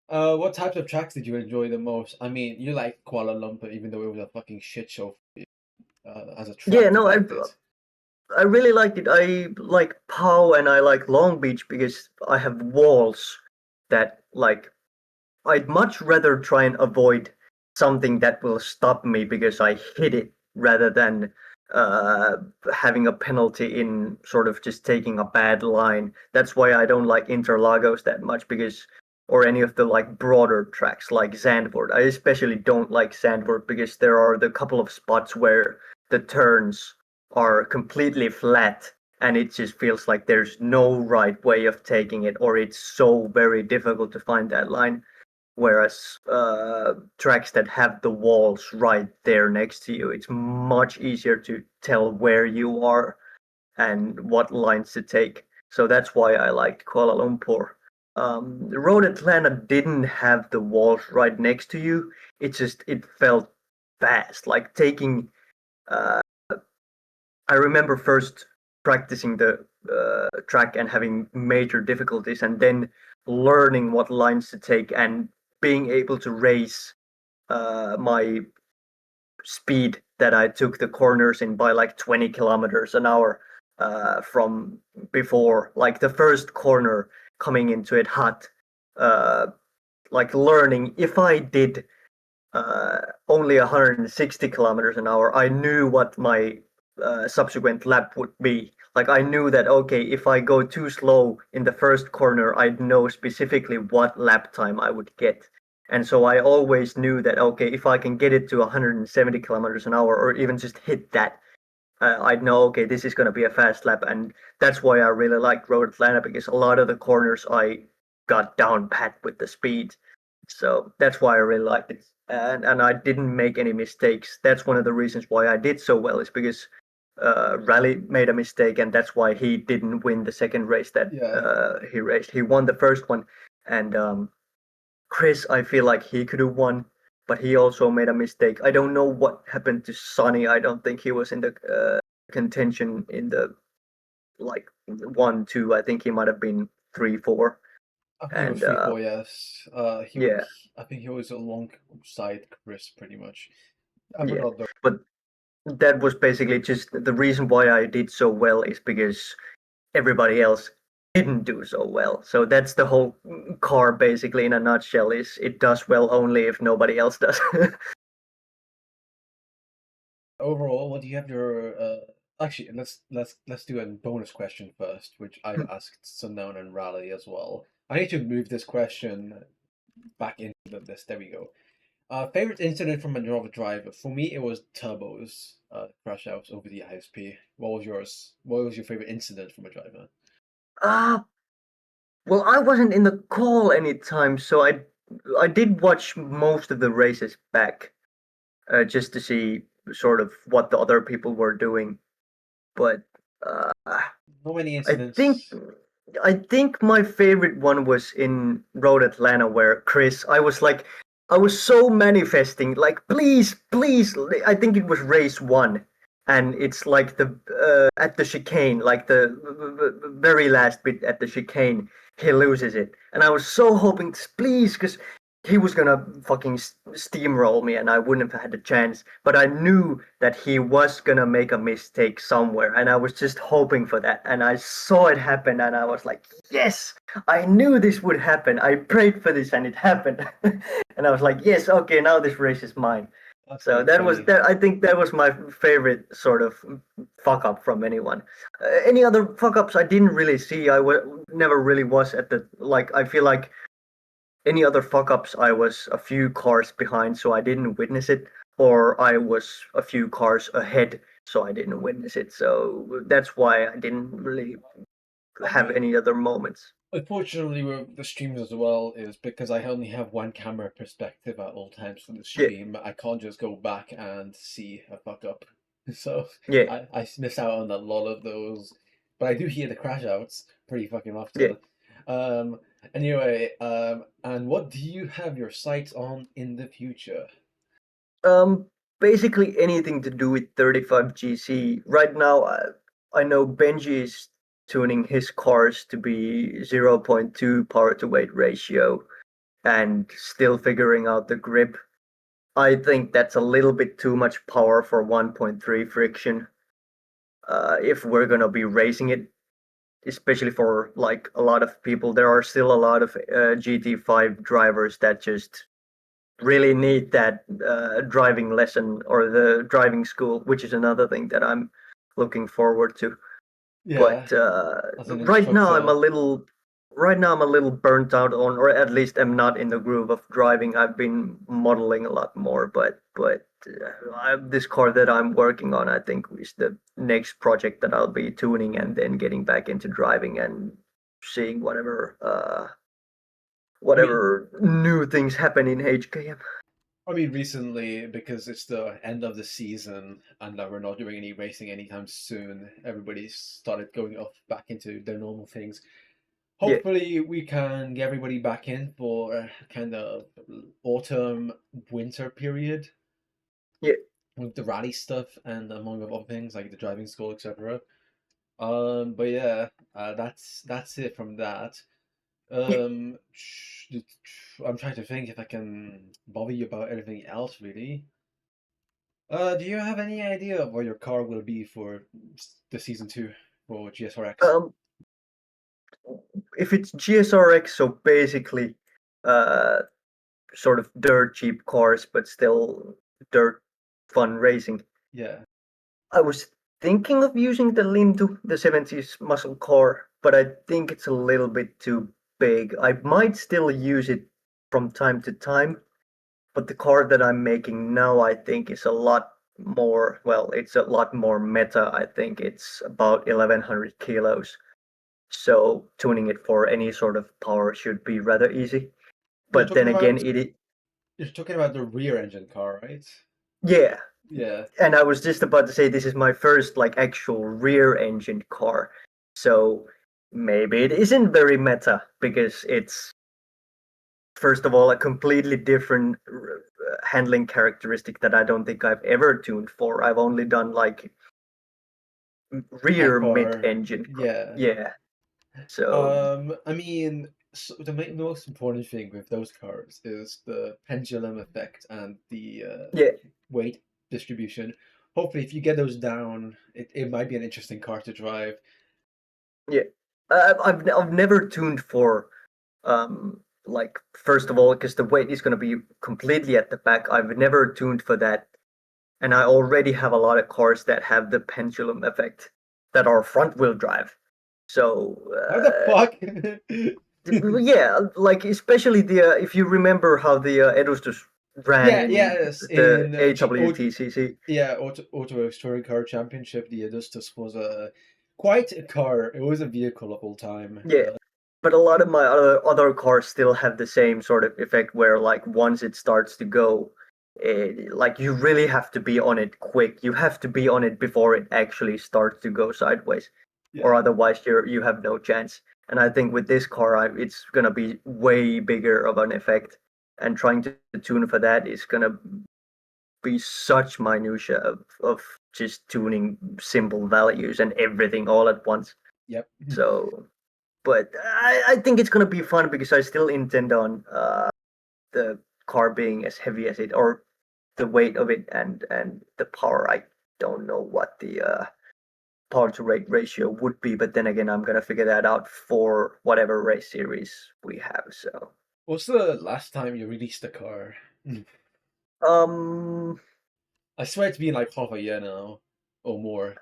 What types of tracks did you enjoy the most? I mean, you like Kuala Lumpur, even though it was a fucking shit show for you. As a
Yeah,
track, you
no,
liked it.
I really liked it. I like Pau and I like Long Beach because I have walls that like I'd much rather try and avoid something that will stop me because I hit it rather than uh, having a penalty in sort of just taking a bad line. That's why I don't like Interlagos that much because, or any of the like broader tracks like Zandvoort. I especially don't like Zandvoort because there are the couple of spots where the turns are completely flat and it just feels like there's no right way of taking it, or it's so very difficult to find that line. Whereas tracks that have the walls right there next to you, it's much easier to tell where you are and what lines to take. So that's why I liked Kuala Lumpur. Road Atlanta didn't have the walls right next to you. It felt fast, like taking. Uh, I remember first practicing the track and having major difficulties, and then learning what lines to take and being able to raise my speed that I took the corners in by like 20 kilometers an hour from before. Like the first corner coming into it hot, uh, like learning if I did only 160 kilometers an hour, I knew what my subsequent lap would be. Like I knew that okay, if I go too slow in the first corner, I'd know specifically what lap time I would get. And so I always knew that okay, if I can get it to 170 kilometers an hour, or even just hit that, I'd know okay, this is going to be a fast lap. And that's why I really like Road Atlanta because a lot of the corners I got down pat with the speed. So that's why I really liked it. And I didn't make any mistakes. That's one of the reasons why I did so well is because Rally made a mistake, and that's why he didn't win the second race that he raced. He won the first one, and Chris, I feel like he could have won, but he also made a mistake. I don't know what happened to Sonny. I don't think he was in the contention in the like 1, 2. I think he might have been 3, 4.
I think it was
And
3-4, yes.
yeah,
I think he was alongside Chris pretty much. I
yeah.
forgot though.
But that was basically just the reason why I did so well is because everybody else didn't do so well. So that's the whole car basically in a nutshell is it does well only if nobody else does.
Overall, what do you have your actually let's do a bonus question first, which I've asked Sundown and Raleigh as well. I need to move this question back into this. There we go. Favorite incident from another driver? For me, it was Turbo's crash outs over the ISP. What was yours? What was your favorite incident from a driver?
Uh, well, I wasn't in the call anytime, so I did watch most of the races back, just to see sort of what the other people were doing. But uh,
How many
I think
incidents?
I think my favorite one was in Road Atlanta where I was so manifesting like please I think it was race 1 and it's like the at the chicane like the very last bit at the chicane he loses it and I was so hoping please because he was gonna fucking steamroll me and I wouldn't have had a chance. But I knew that he was gonna make a mistake somewhere and I was just hoping for that. And I saw it happen and I was like, yes, I knew this would happen. I prayed for this and it happened. And I was like, yes, okay, now this race is mine.
That's
So
pretty
that was
funny.
that. I think that was my favorite sort of fuck up from anyone. Any other fuck ups I didn't really see. Never really was at the like. I feel like any other fuck ups, I was a few cars behind, so I didn't witness it, or I was a few cars ahead, so I didn't witness it. So that's why I didn't really
I
have
mean,
any other moments.
unfortunately, with the streams as well, is because I only have one camera perspective at all times for the
Yeah,
stream. I can't just go back and see a fuck up. So
yeah,
I miss out on a lot of those. But I do hear the crash outs pretty fucking
yeah.
often. Um, anyway, and what do you have your sights on in the future?
Um, Basically anything to do with 35GC. Right now, I know Benji is tuning his cars to be 0.2 power to weight ratio and still figuring out the grip. I think that's a little bit too much power for 1.3 friction. If we're gonna be racing it, especially for like a lot of people, there are still a lot of GT5 drivers that just really need that driving lesson or the driving school, which is another thing that I'm looking forward to.
Yeah,
But
as an instructor.
right now I'm a little burnt out on, or at least I'm not in the groove of driving. I've been modeling a lot more, but this car that I'm working on, I think, is the next project that I'll be tuning and then getting back into driving and seeing
I mean,
whatever new things happen in HKM.
recently, because it's the end of the season and that we're not doing any racing anytime soon, everybody's started going off back into their normal things.
Yeah,
Hopefully, we can get everybody back in for kind of autumn winter period
yeah,
with the rally stuff and among other things like the driving school, etc. But yeah, that's it from that.
yeah.
Um, I'm trying to think if I can bother you about anything else really. Do you have any idea of what your car will be for the season 2 for GSRX?
Um, if it's GSRX, so basically, uh, sort of dirt cheap cars, but still dirt fun racing.
Yeah.
I was thinking of using the Lindu, the 70s muscle car, but I think it's a little bit too big. I might still use it from time to time, but the car that I'm making now, I think, is a lot more, well, it's a lot more meta. I think it's about 1100 kilos. So tuning it for any sort of power should be rather easy.
You're
But then
talking
again,
about you're talking about the rear engine car, right?
yeah.
Yeah.
And I was just about to say this is my first like actual rear engine car. So maybe it isn't very meta because it's first of all a completely different handling characteristic that I don't think I've ever tuned for. I've only done like
High
rear
power.
mid-engine.
Yeah.
Yeah. So
The most important thing with those cars is the pendulum effect and the
yeah,
weight distribution. Hopefully, if you get those down, it might be an interesting car to drive.
yeah. I've never tuned for like first of all because the weight is going to be completely at the back. I've never tuned for that, and I already have a lot of cars that have the pendulum effect that are front wheel drive. So
How the fuck?
Yeah, like especially the if you remember how the Edustus ran in
yes,
the
in
AWTCC.
Auto Touring Car Championship, the Adustus was quite a car. It was a vehicle of all time.
Yeah, but a lot of my other cars still have the same sort of effect where like once it starts to go, like you really have to be on it quick. You have to be on it before it actually starts to go sideways, or
Yeah.
otherwise you have no chance. And I think with this car, it's gonna be way bigger of an effect, and trying to tune for that is gonna be such minutia of just tuning simple values and everything all at once.
Yep.
So but I think it's gonna be fun because I still intend on the car being as heavy as it or the weight of it and the power. I don't know what the power to weight ratio would be, but then again, I'm gonna figure that out for whatever race series we have. So
What's the last time you released a car?
um,
I swear it's been like half a year now or more.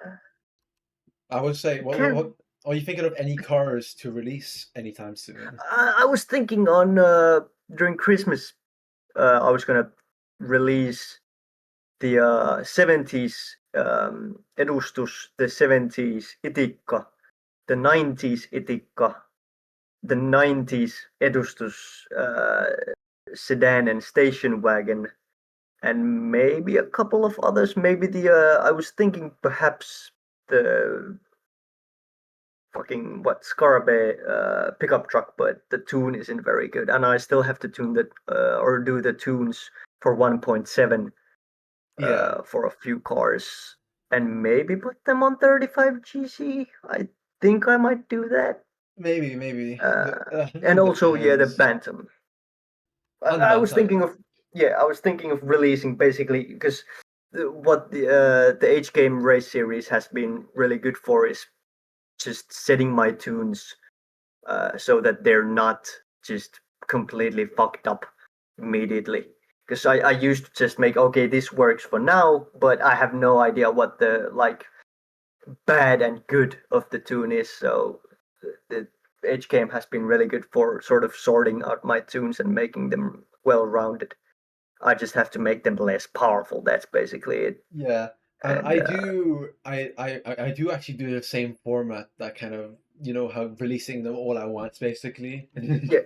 I would say,
can
what are you thinking of any cars to release anytime soon?
I was thinking on during Christmas, I was gonna release the 70s edustus, the 70s Itikka, the 90s Itikka, the 90s edustus sedan and station wagon, and maybe a couple of others. Maybe the I was thinking perhaps the fucking what Scarabe pickup truck, but the tune isn't very good, and I still have to tune the or do the tunes for 1.7
Yeah,
for a few cars and maybe put them on 35GC. I think I might do that.
maybe.
And
It
also, yeah, the
depends.
Bantam.
On the
I was
Bantam.
thinking of I was thinking of releasing basically because what the H game race series has been really good for is just setting my tunes so that they're not just completely fucked up immediately. Because I used to just make okay, this works for now, but I have no idea what the like bad and good of the tune is. So the H game has been really good for sort of sorting out my tunes and making them well rounded. I just have to make them less powerful. That's basically it.
Yeah, and
And
I do actually do the same format, that kind of, how releasing them all at once, basically.
yeah,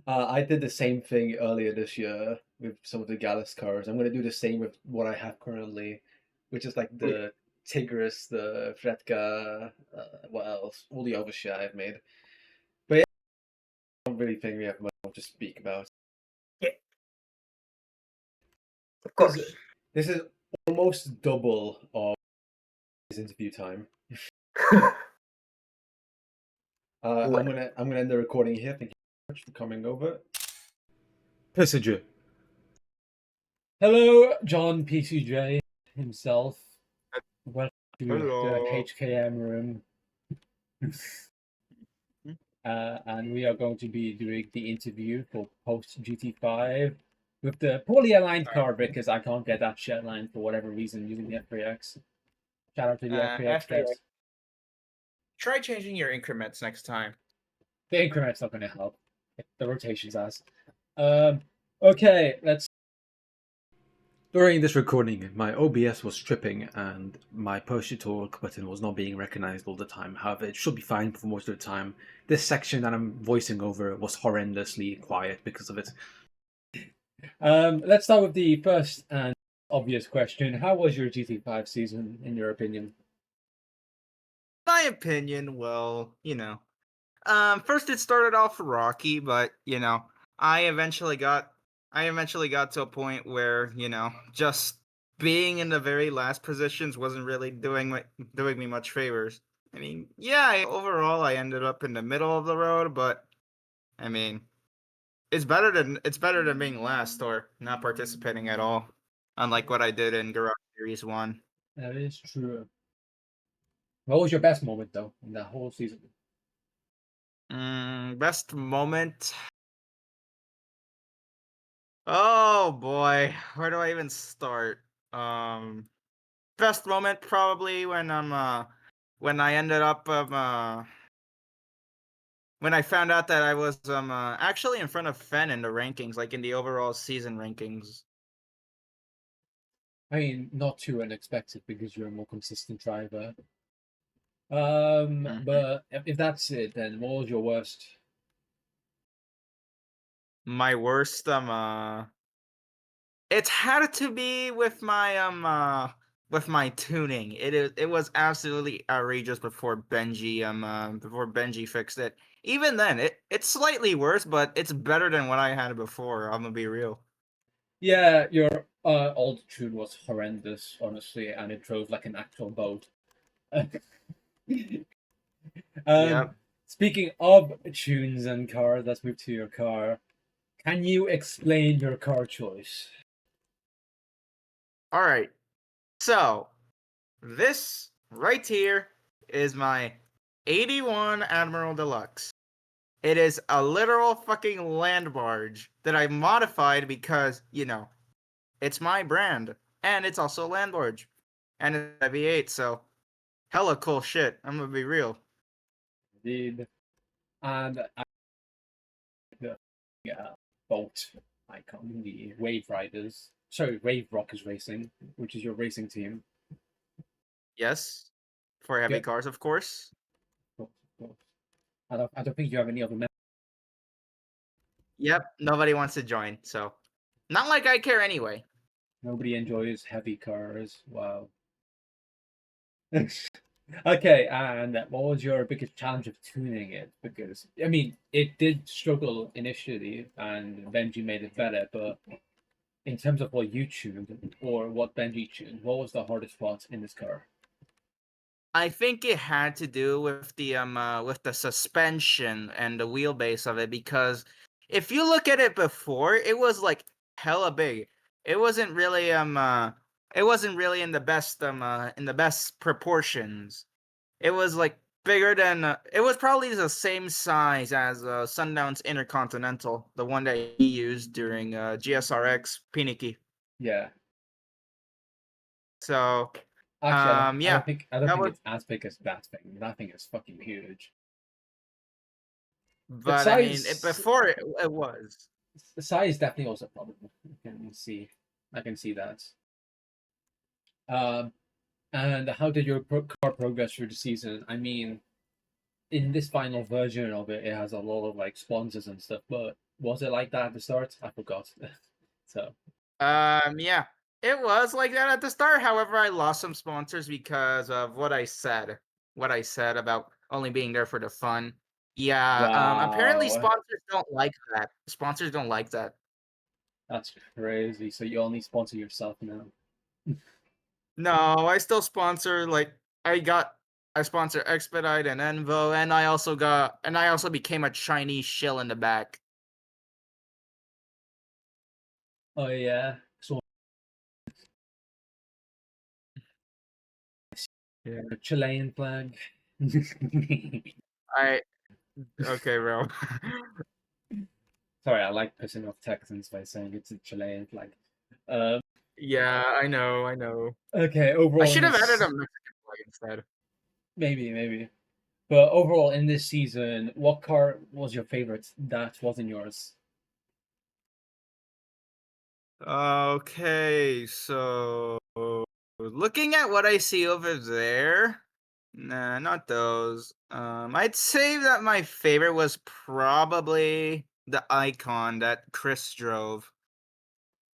I did the same thing earlier this year with some of the Gallus cars. I'm gonna do the same with what I have currently, which is like
yeah,
the Tigris, the Fretka, what else? All the other shit I've made. But yeah, I don't really think we have much more to speak about.
yeah, of
This
course.
this is almost double of his interview time.
Well,
I'm gonna end the recording here. Thank you very much for coming over. Passenger. Hello, John PCJ himself. Welcome to the
Hello.
HKM room. And we are going to be doing the interview for post GT5 with the poorly aligned car because I can't get that shit aligned for whatever reason using the F3X. Shout out to the F3X
After
devs.
try changing your increments next time.
The increment's not going to help. The rotation's ass. Okay, let's. During this recording, my OBS was tripping and my push to talk button was not being recognized all the time. However, it should be fine for most of the time. This section that I'm voicing over was horrendously quiet because of it. Let's start with the first and obvious question. How was your GT5 season, in your opinion?
My opinion, first it started off rocky, but I eventually got to a point where just being in the very last positions wasn't really doing me much favors. I mean, yeah, overall I ended up in the middle of the road, but I mean, it's better than being last or not participating at all. Unlike what I did in Garage Series 1.
That is true. What was your best moment, though, in that whole season?
Best moment. Oh boy, where do I even start? Best moment probably when I ended up when I found out that I was actually in front of Fen in the rankings, like in the overall season rankings.
I mean, not too unexpected because you're a more consistent driver.
Mhm.
But if that's it, then what was your worst?
My worst it had to be with my tuning. It was absolutely outrageous before Benji fixed it. Even then, it's slightly worse, but it's better than what I had before. I'm gonna be real.
Yeah, your old tune was horrendous, honestly, and it drove like an actual boat.
Yep.
Speaking of tunes and cars, let's move to your car. Can you explain your car choice?
All right. So this right here is my 81 Admiral Deluxe. It is a literal fucking land barge that I modified because, it's my brand. And it's also a land barge. And it's a V8, so hella cool shit. I'm gonna be real.
Indeed. And the boat icon, the Wave Riders. Sorry, Wave Rockers Racing, which is your racing team.
Yes. For heavy
Yeah.
cars, of course.
Of course. I don't think you have any other members.
Yep, nobody wants to join, so not like I care anyway.
Nobody enjoys heavy cars. Wow. Okay, and what was your biggest challenge of tuning it? Because I mean, it did struggle initially, and Benji made it better. But in terms of what you tuned or what Benji tuned, what was the hardest part in this car?
I think it had to do with the suspension and the wheelbase of it, because if you look at it before, it was like hella big. It wasn't really in the best proportions. It was like bigger than it was probably the same size as Sundown's Intercontinental, the one that he used during GSRX Piniki.
Yeah,
So
actually,
yeah,
I don't
that
think
was.
it's as big as that thing. That thing is fucking huge. But
But I mean,
size,
it was.
size definitely also a problem. I can see that. Um, and how did your car progress through the season? I mean, in this final version of it, it has a lot of like sponsors and stuff. But was it like that at the start? I forgot. So
Yeah, it was like that at the start. However, I lost some sponsors because of what I said. What I said about only being there for the fun. Yeah, apparently
wow,
sponsors don't like that. Sponsors don't like that.
that's crazy. So you only sponsor yourself now.
No, I still sponsor I sponsor Expedite and Envo, and I also became a Chinese shill in the back.
Oh yeah. So
Yeah.
a Chilean flag.
I okay, bro.
Sorry, I like pissing off Texans by saying it's a Chilean flag. Um,
Yeah, I know.
okay,
I
overall in
should have added
this,
a Mexican flag instead.
maybe. But overall in this season, what car was your favorite that wasn't yours?
Okay, so looking at what I see over there, nah, not those. I'd say that my favorite was probably the Icon that Chris drove.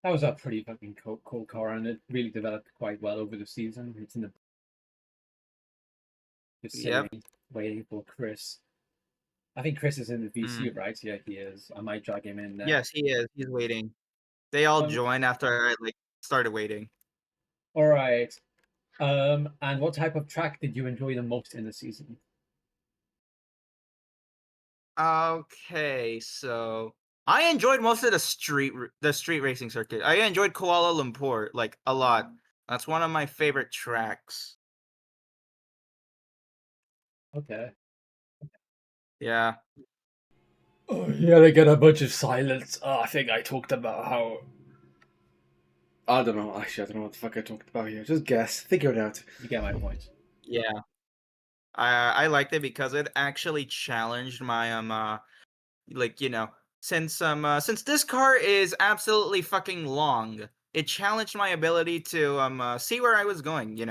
That was a pretty fucking cool car, and it really developed quite well over the season. It's in the just sitting
Yep.
waiting for Chris. I think Chris is in the VC,
Mm.
right? Yeah, he is. I might drag him in there.
Yes, he is. He's waiting. They all
Um,
joined after I started waiting.
all right. And what type of track did you enjoy the most in the season?
Okay, so I enjoyed most of the street racing circuit. I enjoyed Kuala Lumpur like a lot. That's one of my favorite tracks.
Okay.
Yeah.
Oh, yeah, they get a bunch of silence. Oh, I think I talked about how. I don't know. Actually, I don't know what the fuck I talked about here. Just guess. Figure it out. You get my point.
Yeah. I liked it because it actually challenged my like since this car is absolutely fucking long, it challenged my ability to see where I was going. You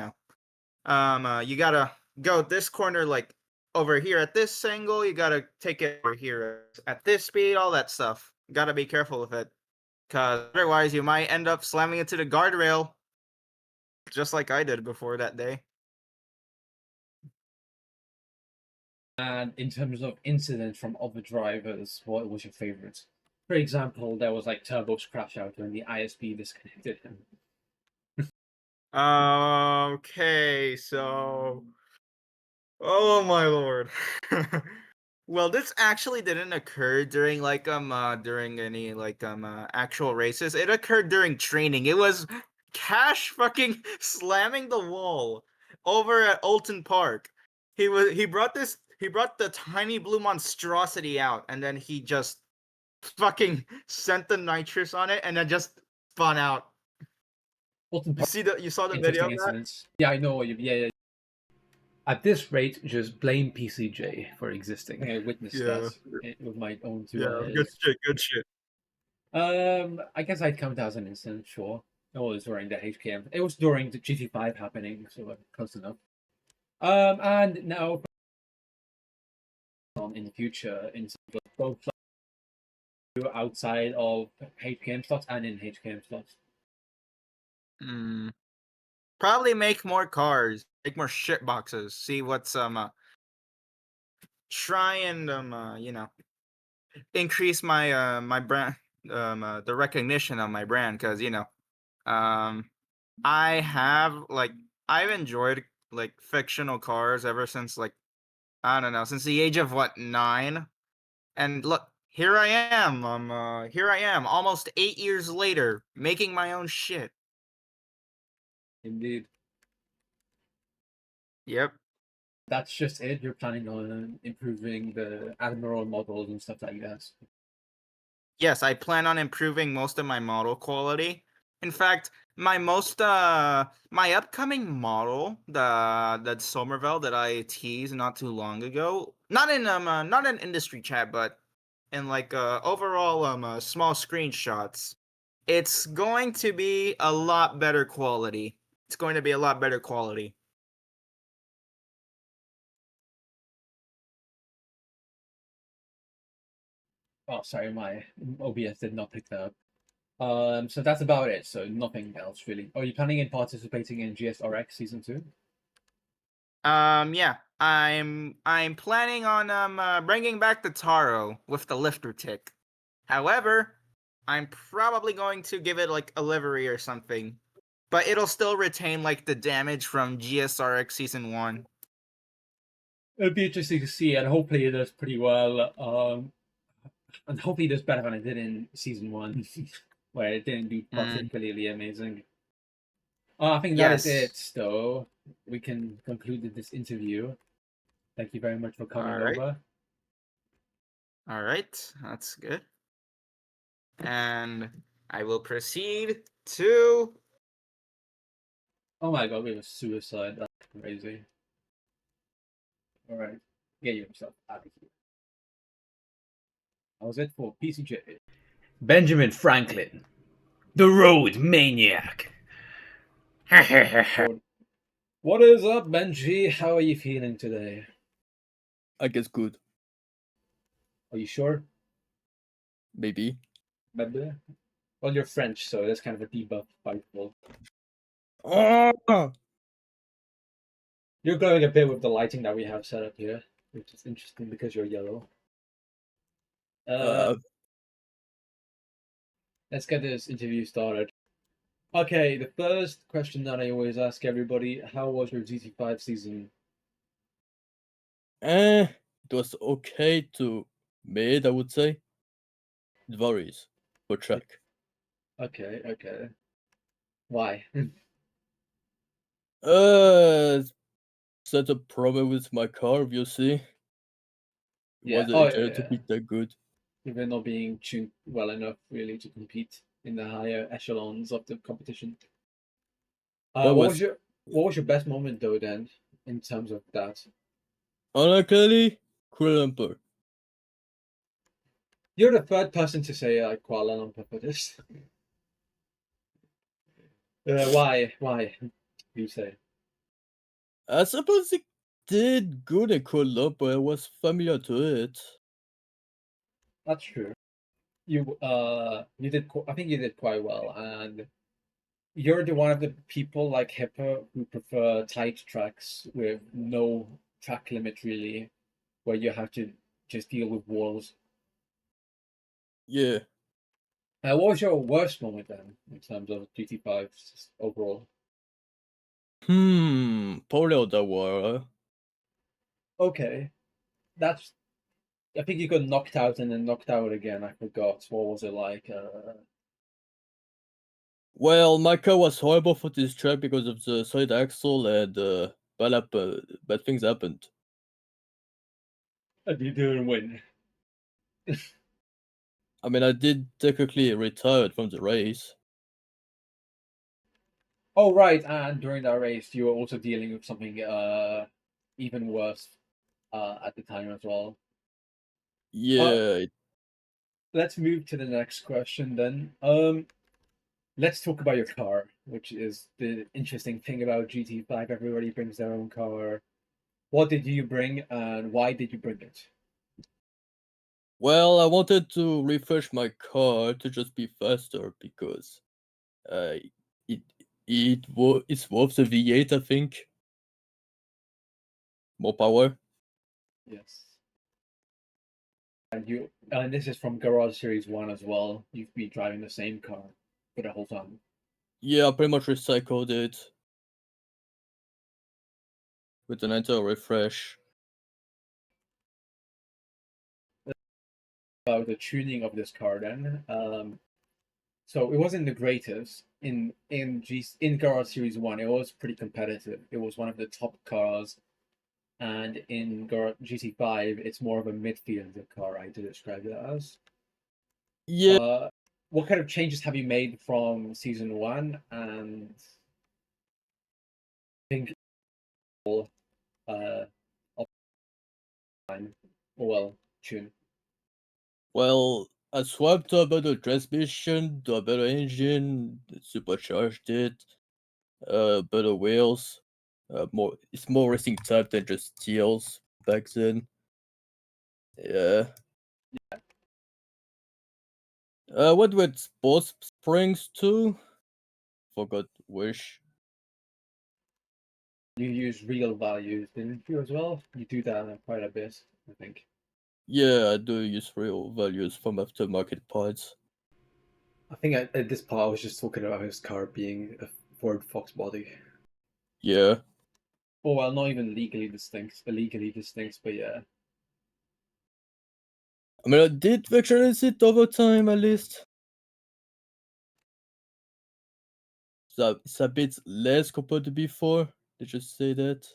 gotta go this corner like over here at this angle. You gotta take it over here at this speed. All that stuff. Gotta be careful with it, cause otherwise you might end up slamming into the guardrail, just like I did before that day.
And in terms of incidents from other drivers, what was your favorite? For example, there was like Turbo's crash out when the ISP disconnected him.
Okay, so oh my lord. Well, this actually didn't occur during during any actual races. It occurred during training. It was Cash fucking slamming the wall over at Alton Park. He brought the tiny blue monstrosity out, and then he just fucking sent the nitrous on it and then just spun out.
Alton
You
Park,
saw the video
interesting
of that?
incidents. Yeah, I know. Yeah. At this rate, just blame PCJ for existing. I witnessed
Yeah.
that with my own two
Yeah,
eyes.
good shit.
I guess I'd count that as an incident, sure. It was during the HKM. It was during the GT5 happening, so close enough. And now in the future, in both outside of HKM slots and in HKM slots.
Probably make more cars, make more shit boxes. See what's try and increase my my brand the recognition of my brand, because I've enjoyed like fictional cars ever since I don't know, since the age of 9. And look, here I am. Here I am almost 8 years later making my own shit.
Indeed.
Yep.
That's just it. You're planning on improving the Admiral models and stuff like that.
Yes, I plan on improving most of my model quality. In fact, my upcoming model, the Somerville that I teased not too long ago, not in industry chat, but in overall small screenshots, it's going to be a lot better quality. It's going to be a lot better quality.
Oh, sorry, my OBS did not pick that up. So that's about it. So nothing else really. Are you planning on participating in GSRX season 2?
Yeah, I'm planning on bringing back the Taro with the lifter tick. However, I'm probably going to give it like a livery or something, but it'll still retain like the damage from GSRX season 1.
It'd be interesting to see, and hopefully it does pretty well. And hopefully it does better than it did in season 1, where it didn't do particularly amazing. I think that is it, though. We can conclude this interview. Thank you very much for coming over.
All right, that's good. And I will proceed to...
Oh my god, we have a suicide. That's crazy. Alright, get yourself out of here. That was it for PCJ. Benjamin Franklin, the road maniac. What is up, Benji? How are you feeling today?
I guess good.
Are you sure?
Maybe.
Maybe? Well, you're French, so that's kind of a debuff by default.
Oh!
You're going a bit with the lighting that we have set up here, which is interesting because you're yellow. Let's get this interview started. Okay, the first question that I always ask everybody, how was your GT5 season?
It was okay to mid, I would say. It varies per track.
Okay. Why?
That's a problem with my car, you see.
Yeah.
Wasn't to be that good.
Even not being tuned well enough, really, to compete in the higher echelons of the competition. What was your best moment though? Then, in terms of that.
Unluckily, Kuala Lumpur.
You're the third person to say Kuala Lumpur for this. Why? Why? You say?
I suppose it did good in Kuala Lumpur. I was familiar to it.
That's true. You did. I think you did quite well, and you're the one of the people like Hipa who prefer tight tracks with no track limit really, where you have to just deal with walls.
Yeah.
What was your worst moment then in terms of GT5 overall?
Probably the war.
Okay, that's. I think you got knocked out and then knocked out again. I forgot. What was it like?
Well, my car was horrible for this track because of the side axle and bad things happened.
And you didn't win.
I mean, I did technically retired from the race.
Oh right, and during that race, you were also dealing with something even worse at the time as well.
Yeah,
Let's move to the next question then. Let's talk about your car, which is the interesting thing about GT5. Everybody brings their own car. What did you bring, and why did you bring it?
well, I wanted to refresh my car to just be faster because uh, it it's worth the V8, I think. More power.
Yes. And this is from Garage Series 1 as well. You've been driving the same car for the whole time.
Yeah, I pretty much recycled it with an entire refresh.
About the tuning of this car then. So it wasn't the greatest in Garage Series 1. It was pretty competitive. It was one of the top cars. And in GT5, it's more of a midfielder car, I do describe it as.
Yeah,
What kind of changes have you made from season 1? And I think uh well, tune.
well, I swapped to a better transmission, to a better engine, supercharged it, better wheels, it's more racing type than just steels back then. Yeah. What with sports springs too? Forgot which.
You use real values, didn't you, as well? You do that quite a bit, I think.
Yeah, I do use real values from aftermarket parts.
I think at this part I was just talking about his car being a Ford Fox body.
Yeah.
Oh well, not even legally distinct, but yeah.
I mean, I did vectorize it over time at least. So it's a bit less compared to before. Let's just say that.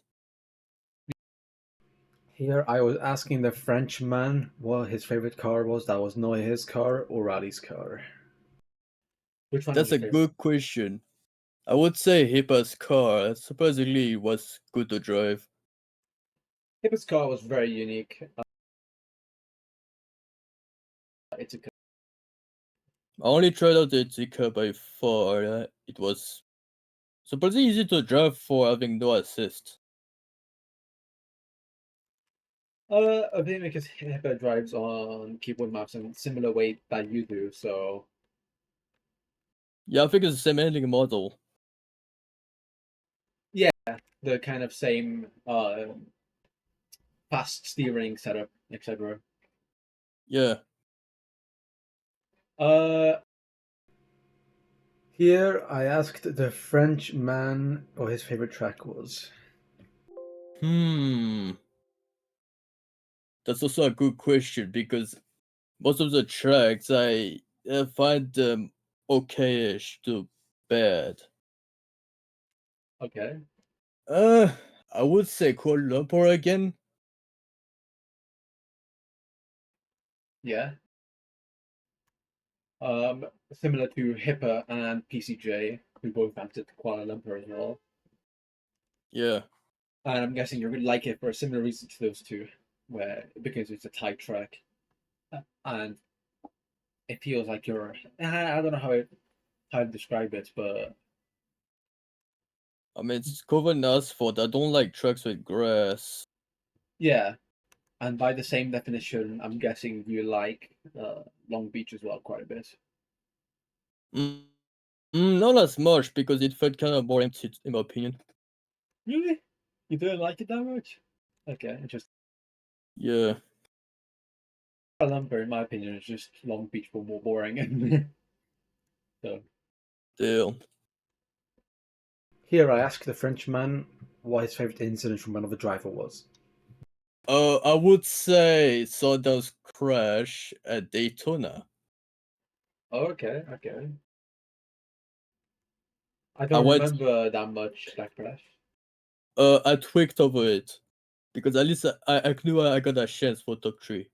Here I was asking the Frenchman what his favorite car was. That was not his car or Raleig's car. Which one was
That's
your
a
favorite?
good question. I would say Hipa's car surprisingly was good to drive.
His car was very unique. It's a
I only tried out the Zika by far. It was surprisingly easy to drive for having no assist.
I think because Hipa drives on keyboard maps and similar weight that you do, so
Yeah, I think it's the same ending model.
yeah, the kind of same fast steering setup, etc.
Yeah.
Uh, Here I asked the Frenchman what his favorite track was.
That's also a good question because most of the tracks I find them okayish to bad.
Okay,
I would say Kuala Lumpur again.
yeah. Similar to Hippa and PCJ, who both answered Kuala Lumpur as well.
Yeah.
And I'm guessing you're going to like it for a similar reason to those two, because it's a tight track, and it feels like you're. I don't know how to describe it, but
I mean, it's covered in asphalt. I don't like tracks with grass.
yeah. And by the same definition, I'm guessing you like Long Beach as well quite a bit.
Not as much because it felt kind of more empty, in my opinion.
Really? You didn't like it that much? Okay, interesting.
Yeah.
Kuala Lumpur, in my opinion, is just Long Beach but more boring. So
Damn.
here I ask the Frenchman what his favorite incident from another driver was.
I would say Sundown's crash at Daytona.
Oh, okay. I
I
don't
went.
remember that much that crash.
I tweaked over it because at least I knew I got a chance for top 3.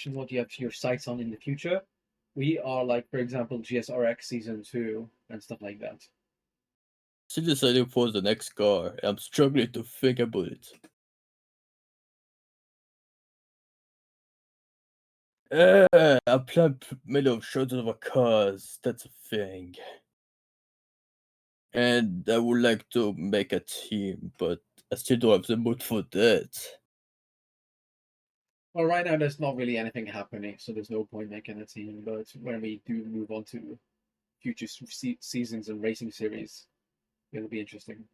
What you have your sights on in the future. We are like, for example, GSRX Season 2 and stuff like that.
She decided for the next car. I'm struggling to think about it. I plan many of shots of cars. That's a thing. And I would like to make a team, but I still don't have the mood for that.
Well, right now there's not really anything happening, so there's no point making a team. But when we do move on to future seasons and racing series, it'll be interesting.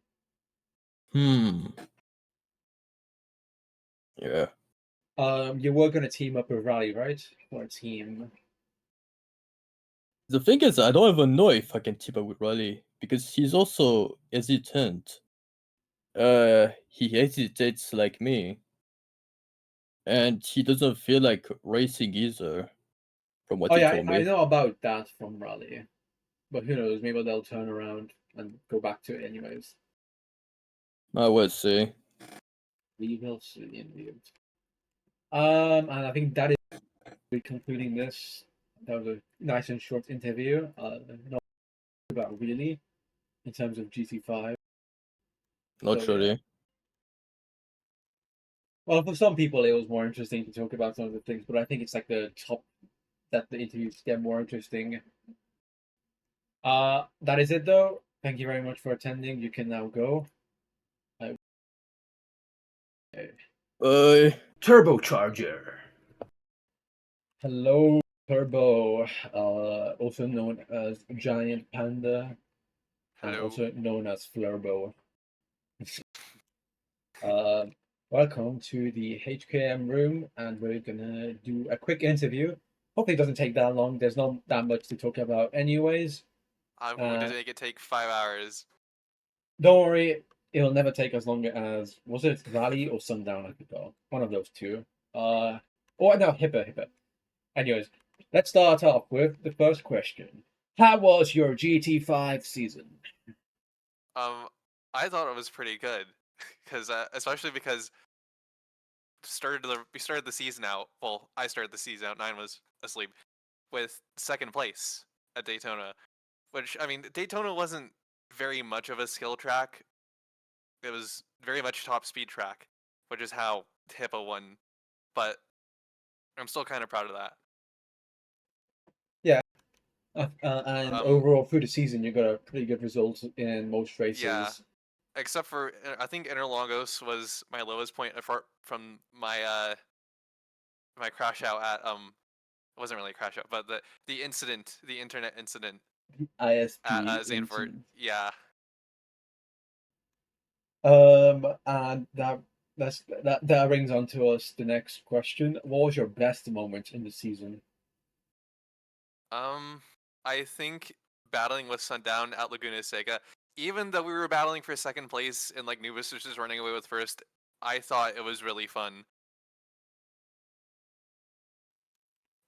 Yeah.
You were gonna team up with Rally, right? Or a team?
The thing is, I don't even know if I can team up with Riley because he's also hesitant. He hesitates like me, and he doesn't feel like racing either. From what
Oh
he
yeah,
told
I
me.
know about that from Rally, but who knows? Maybe they'll turn around and go back to it anyways.
I will see.
We will see indeed. And I think that is concluding this. That was a nice and short interview. Not about really in terms of GT5.
Not
So,
really.
well, for some people, it was more interesting to talk about some of the things, but I think it's like the top that the interviews get more interesting. That is it though. Thank you very much for attending. You can now go. Turbocharger. Hello, Turbo, also known as Giant Panda, and
Hello.
also known as Flurbo. Welcome to the HKM room, and we're gonna do a quick interview. Hopefully, it doesn't take that long. There's not that much to talk about, anyways.
I'm going to make it take 5 hours.
Don't worry, it'll never take as long as was it Rally or Sundown? I forgot. One of those two. Or no, Hipa. Anyways, let's start off with the first question. How was your GT5 season?
I thought it was pretty good, because especially because we started the season out. Well, I started the season out. 9 was asleep with second place at Daytona, which I mean, Daytona wasn't very much of a skill track. It was very much top speed track, which is how Hipa won. But I'm still kind of proud of that.
And overall, through the season, you got a pretty good result in most races.
Yeah, except for I think Interlagos was my lowest point apart from my my crash out at it wasn't really a crash out, but the internet incident
ISP
at Zandvoort.
incident.
Yeah.
And that brings on to us the next question. What was your best moment in the season?
I think battling with Sundown at Laguna Seca, even though we were battling for second place and like Noobus was just running away with first, I thought it was really fun.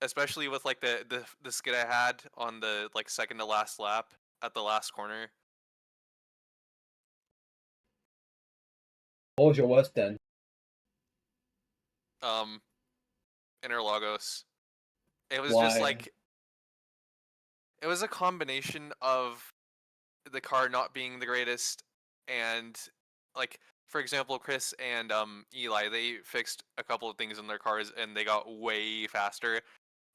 Especially with like the skid I had on the like second to last lap at the last corner.
What was your worst then?
Interlagos. It was
Why?
just like it was a combination of the car not being the greatest and like for example, Chris and Eli, they fixed a couple of things in their cars and they got way faster.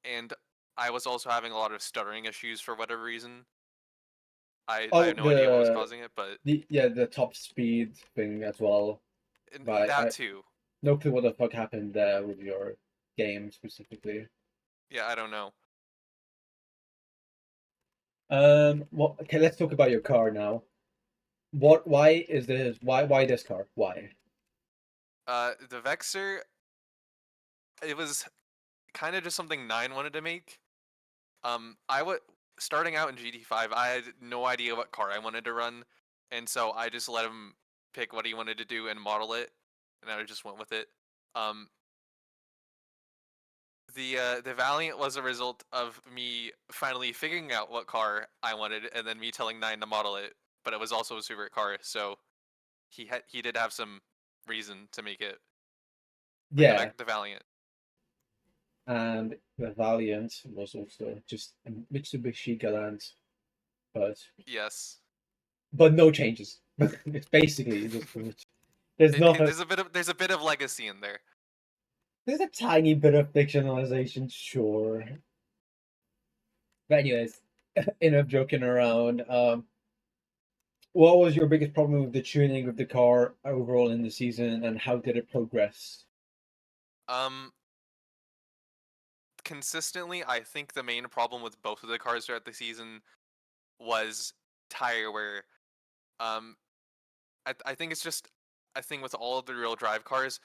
And I was also having a lot of stuttering issues for whatever reason. I have no idea what was causing it, but
the top speed thing as well. Right,
that too.
No clue what the fuck happened there with your game specifically.
Yeah, I don't know.
Well, okay, let's talk about your car now. Why this car? Why?
The Vexor, it was kind of just something Nine wanted to make. Starting out in GT5, I had no idea what car I wanted to run, and so I just let him pick what he wanted to do and model it, and I just went with it. The Valiant was a result of me finally figuring out what car I wanted, and then me telling Nine to model it. But it was also a favorite car, so he did have some reason to make it.
Yeah,
The Valiant.
and the Valiant was also just a Mitsubishi Galant,
Yes.
but no changes. It's basically just there's nothing.
There's a bit of legacy in there.
There's a tiny bit of fictionalization, sure. But anyways, enough joking around. What was your biggest problem with the tuning of the car overall in the season, and how did it progress?
Consistently, I think the main problem with both of the cars throughout the season was tire wear. I think it's just a thing with all of the real drive cars,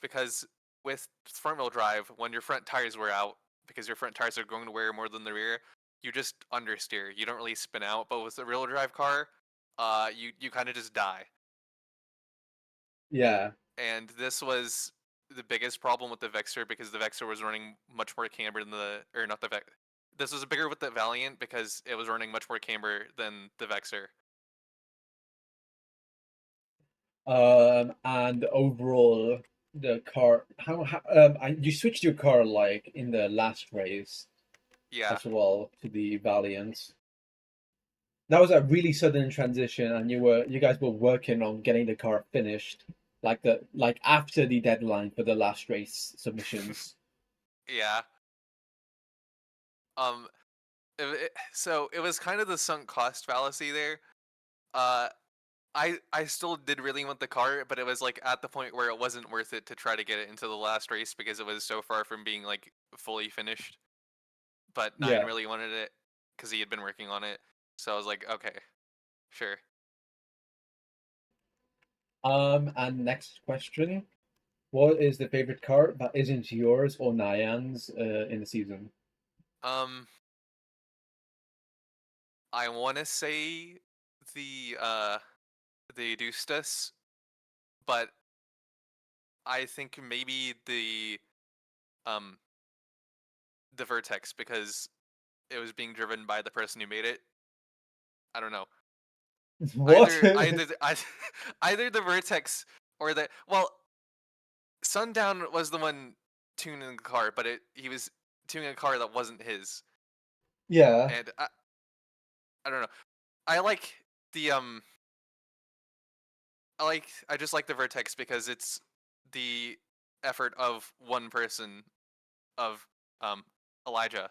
because with front wheel drive, when your front tires wear out, because your front tires are going to wear more than the rear, you just understeer. You don't really spin out. But with the real drive car, you kind of just die.
Yeah.
And this was the biggest problem with the Vexor, because the Vexor was running much more camber than not the Vexor. This was bigger with the Valiant because it was running much more camber than the Vexor.
And overall, the car. You switched your car like in the last race.
Yeah.
As well to the Valiant. That was a really sudden transition, and you guys were working on getting the car finished, like after the deadline for the last race submissions.
Yeah. So it was kind of the sunk cost fallacy there. I still did really want the car, but it was like at the point where it wasn't worth it to try to get it into the last race because it was so far from being like fully finished. But Nine really wanted it because he had been working on it. So I was like, okay, sure.
And next question. What is the favorite car that isn't yours or Nyan's in the season?
I want to say the Dustus, but I think maybe the Vertex, because it was being driven by the person who made it. I don't know.
What?
Either the Vertex or Sundown was the one tuning the car, but he was tuning a car that wasn't his.
Yeah.
And I don't know. I like the I just like the Vertex because it's the effort of one person, of Elijah.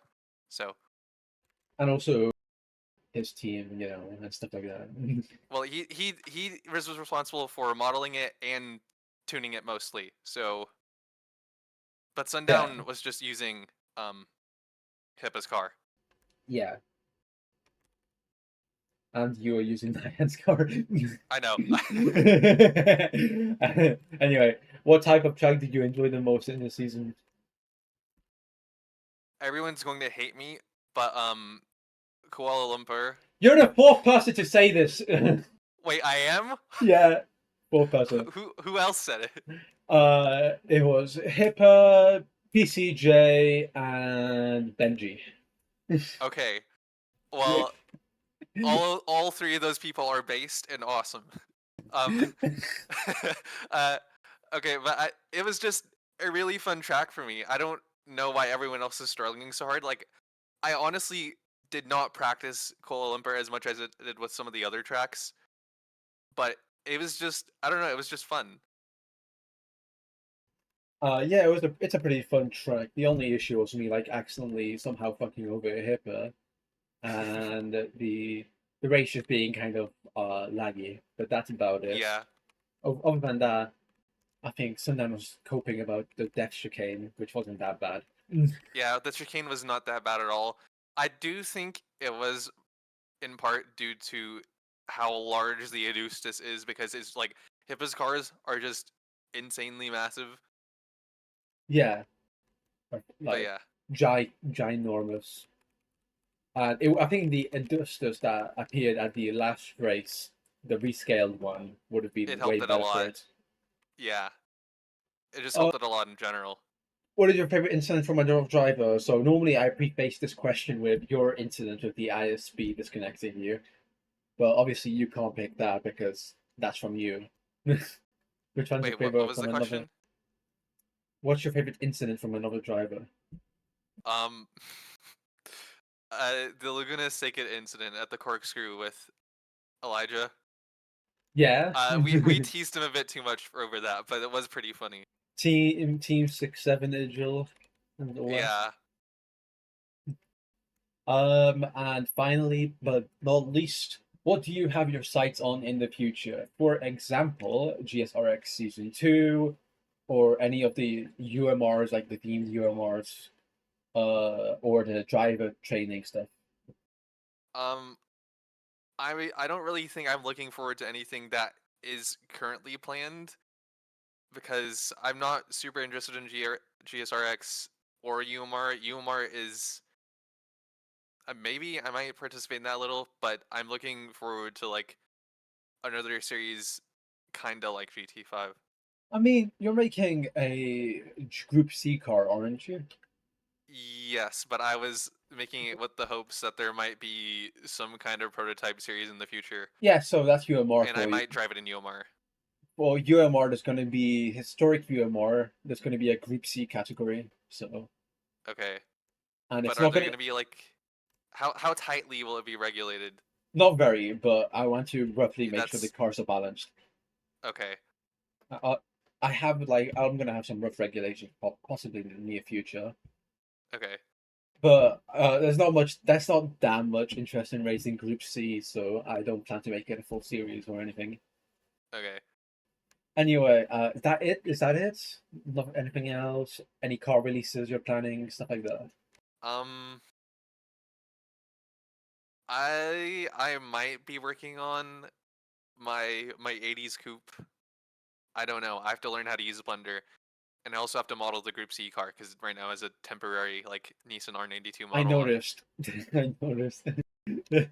So.
And also his team, and stuff like that.
Well, he was responsible for modeling it and tuning it mostly. So, but Sundown was just using Hipa's car.
Yeah. And you are using Diane's car.
I know.
Anyway, what type of track did you enjoy the most in the season?
Everyone's going to hate me, but Kuala Lumpur.
You're the fourth person to say this.
Wait, I am?
Yeah, fourth person.
Who else said it?
It was Hipa, PCJ, and Benji.
Okay. Well, all three of those people are based and awesome. Okay, but it was just a really fun track for me. I don't know why everyone else is struggling so hard. Like, I honestly did not practice Kuala Lumpur as much as it did with some of the other tracks, but it was just, I don't know, it was just fun.
Yeah, it's a pretty fun track. The only issue was me like accidentally somehow fucking over a Hipa, and the race just being kind of laggy. But that's about it.
Yeah.
Other than that, I think Sundown was coping about the death chicane, which wasn't that bad.
Yeah, the chicane was not that bad at all. I do think it was in part due to how large the Adustus is, because it's like Hippa's cars are just insanely massive.
Yeah,
But
like
yeah,
ginormous. And I think the Adustus that appeared at the last race, the rescaled one, would have
it
been way
helped it a
better for
lot.
it.
Yeah, it just
Uh,
helped it a lot in general.
What is your favorite incident from another driver? So normally I preface this question with your incident with the ISP disconnecting you. Well, obviously you can't pick that because that's from you. Which one's your
Wait, what
favorite
was
from
the
another?
question?
What's your favorite incident from another driver?
Um, the Laguna Seca incident at the corkscrew with Elijah.
Yeah.
We teased him a bit too much over that, but it was pretty funny.
Team 6-7 Igil and all that.
Yeah.
And finally, but not least, what do you have your sights on in the future? For example, GSRX Season 2, or any of the UMRs, like the themed UMRs, or the driver training stuff.
Um, I don't really think I'm looking forward to anything that is currently planned, because I'm not super interested in GSRX or UMR. UMR is maybe I might participate in that a little, but I'm looking forward to like another series, kinda like GT5.
I mean, you're making a Group C car, aren't you?
Yes, but I was making it with the hopes that there might be some kind of prototype series in the future,
Yeah, so that's UMR
and I
for you.
might drive it in UMR.
Well, UMR, there's going to be historic UMR. There's going to be a Group C category. So,
Okay,
and
but
it's
are
not
there
going
going
to
to be like how tightly will it be regulated?
not very, but I want to roughly make sure the
That's
cars are balanced.
okay.
I, I have like I'm going to have some rough regulations possibly in the near future.
Okay.
But there's not much. That's not that much interest in racing Group C, so I don't plan to make it a full series or anything.
Okay.
Anyway, is that it? Is that it? Not anything else? Any car releases you're planning? Stuff like that.
Um, I might be working on my 80s coupe. I don't know. I have to learn how to use Blender, and I also have to model the Group C car because right now is a temporary like Nissan R92
I
model.
noticed. I noticed. But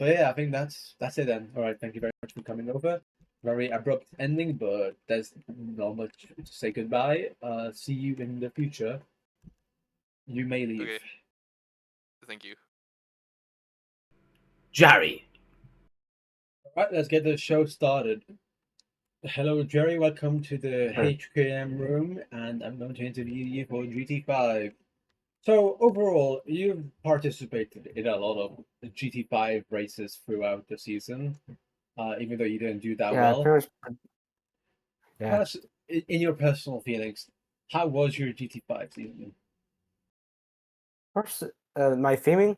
yeah, I think that's it then. All right, thank you very much for coming over. Very abrupt ending, but there's not much to say goodbye. See you in the future. You may leave.
Okay. Thank you.
Jerry. All right, let's get the show started. Hello, Jerry. Welcome to the HKM room, and I'm going to interview you for GT5. So overall, you've participated in a lot of GT5 races throughout the season, even though you didn't do that
Yeah,
well.
pretty much.
Tell
Yeah.
us, in your personal feelings, how was your GT5 season?
First, my theming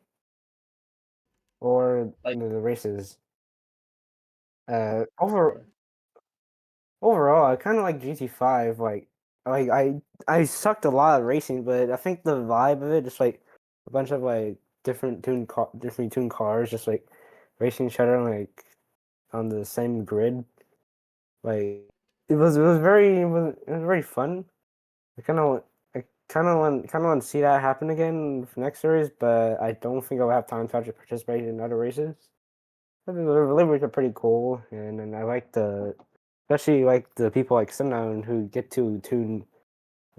or
Like,
the races. Overall, I kind of like GT5. Like I sucked a lot at racing, but I think the vibe of it, just like a bunch of like different tuned cars, just like racing each other like on the same grid. Like it was very fun. I kind of want to see that happen again for next series, but I don't think I'll have time to actually participate in other races. But the deliveries are pretty cool, and I like especially like the people like Sundown who get to tune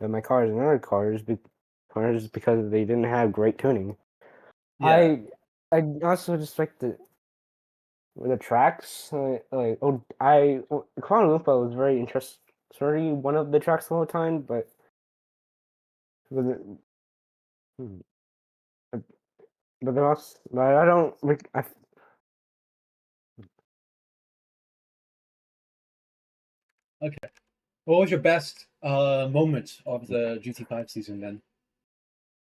my cars and other cars because they didn't have great tuning.
yeah,
I also just like the tracks. Kuala Lumpur was very interesting. It's already one of the tracks the whole time, but the, hmm, but I don't like
Okay. What was your best moment of the GT5 season then?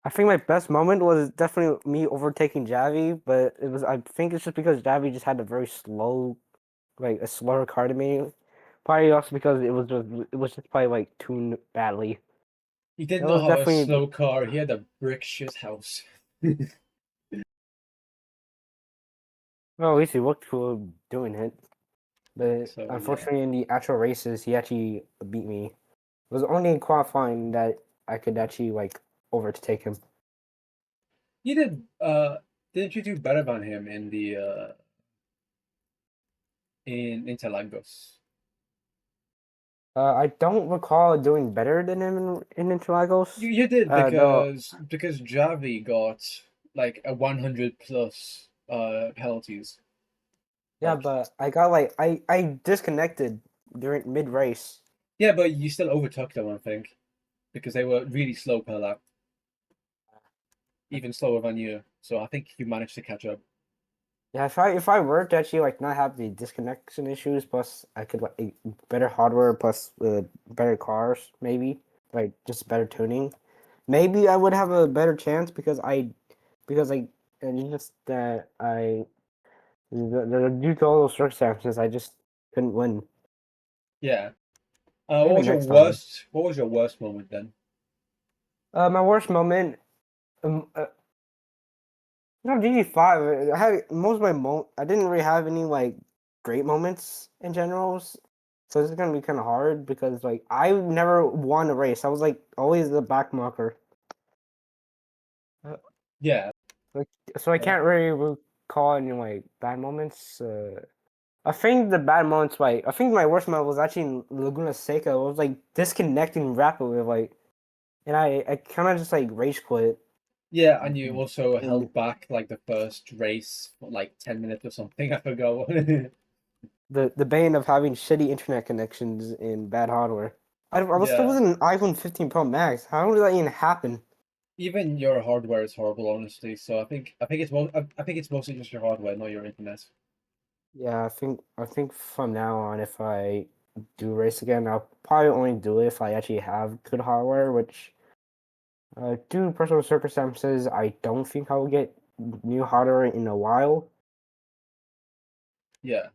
I think my best moment was definitely me overtaking Javi, but I think it's just because Javi just had a very slow, like a slower car to me. Probably also because it was just probably like tuned badly.
He did
That
not
was
have a
definitely
slow car. He had a brick shit house.
well, at least he looked cool doing it. But
So, yeah.
unfortunately, in the actual races, he actually beat me. It was only in qualifying that I could actually like overtake him.
You did. Didn't you do better than him in the in Interlagos?
I don't recall doing better than him in Interlagos.
You did
Though,
because Javi got like a 100 plus penalties.
yeah,
Like,
but I got like I disconnected during mid race.
yeah, but you still overtook them, I think, because they were really slow per lap, even slower than you. So I think you managed to catch up.
Yeah, if I were to actually like not have the disconnection issues, plus I could like better hardware plus better cars, maybe like just better tuning, maybe I would have a better chance because I and it's just that due to all those circumstances I just couldn't win.
Yeah.
Maybe next time.
What was your worst moment then?
My worst moment, um, uh, GT5. I had most of I didn't really have any like great moments in general. So this is gonna be kind of hard because like I never won a race. I was like always the back marker.
Yeah.
Like so I can't really recall any like bad moments. I think the bad moments like I think my worst moment was actually in Laguna Seca. I was like disconnecting rapidly like, and I kind of just like rage quit.
Yeah, and you also
And
held back like the first race for like 10 minutes or something. I forgot.
the bane of having shitty internet connections and bad hardware. I was still
Yeah.
with an iPhone 15 Pro Max. How did that even happen?
Even your hardware is horrible, honestly. So I think it's mostly just your hardware, not your internet.
Yeah, I think from now on, if I do race again, I'll probably only do it if I actually have good hardware. Which, due to personal circumstances, I don't think I will get new hardware in a while.
Yeah.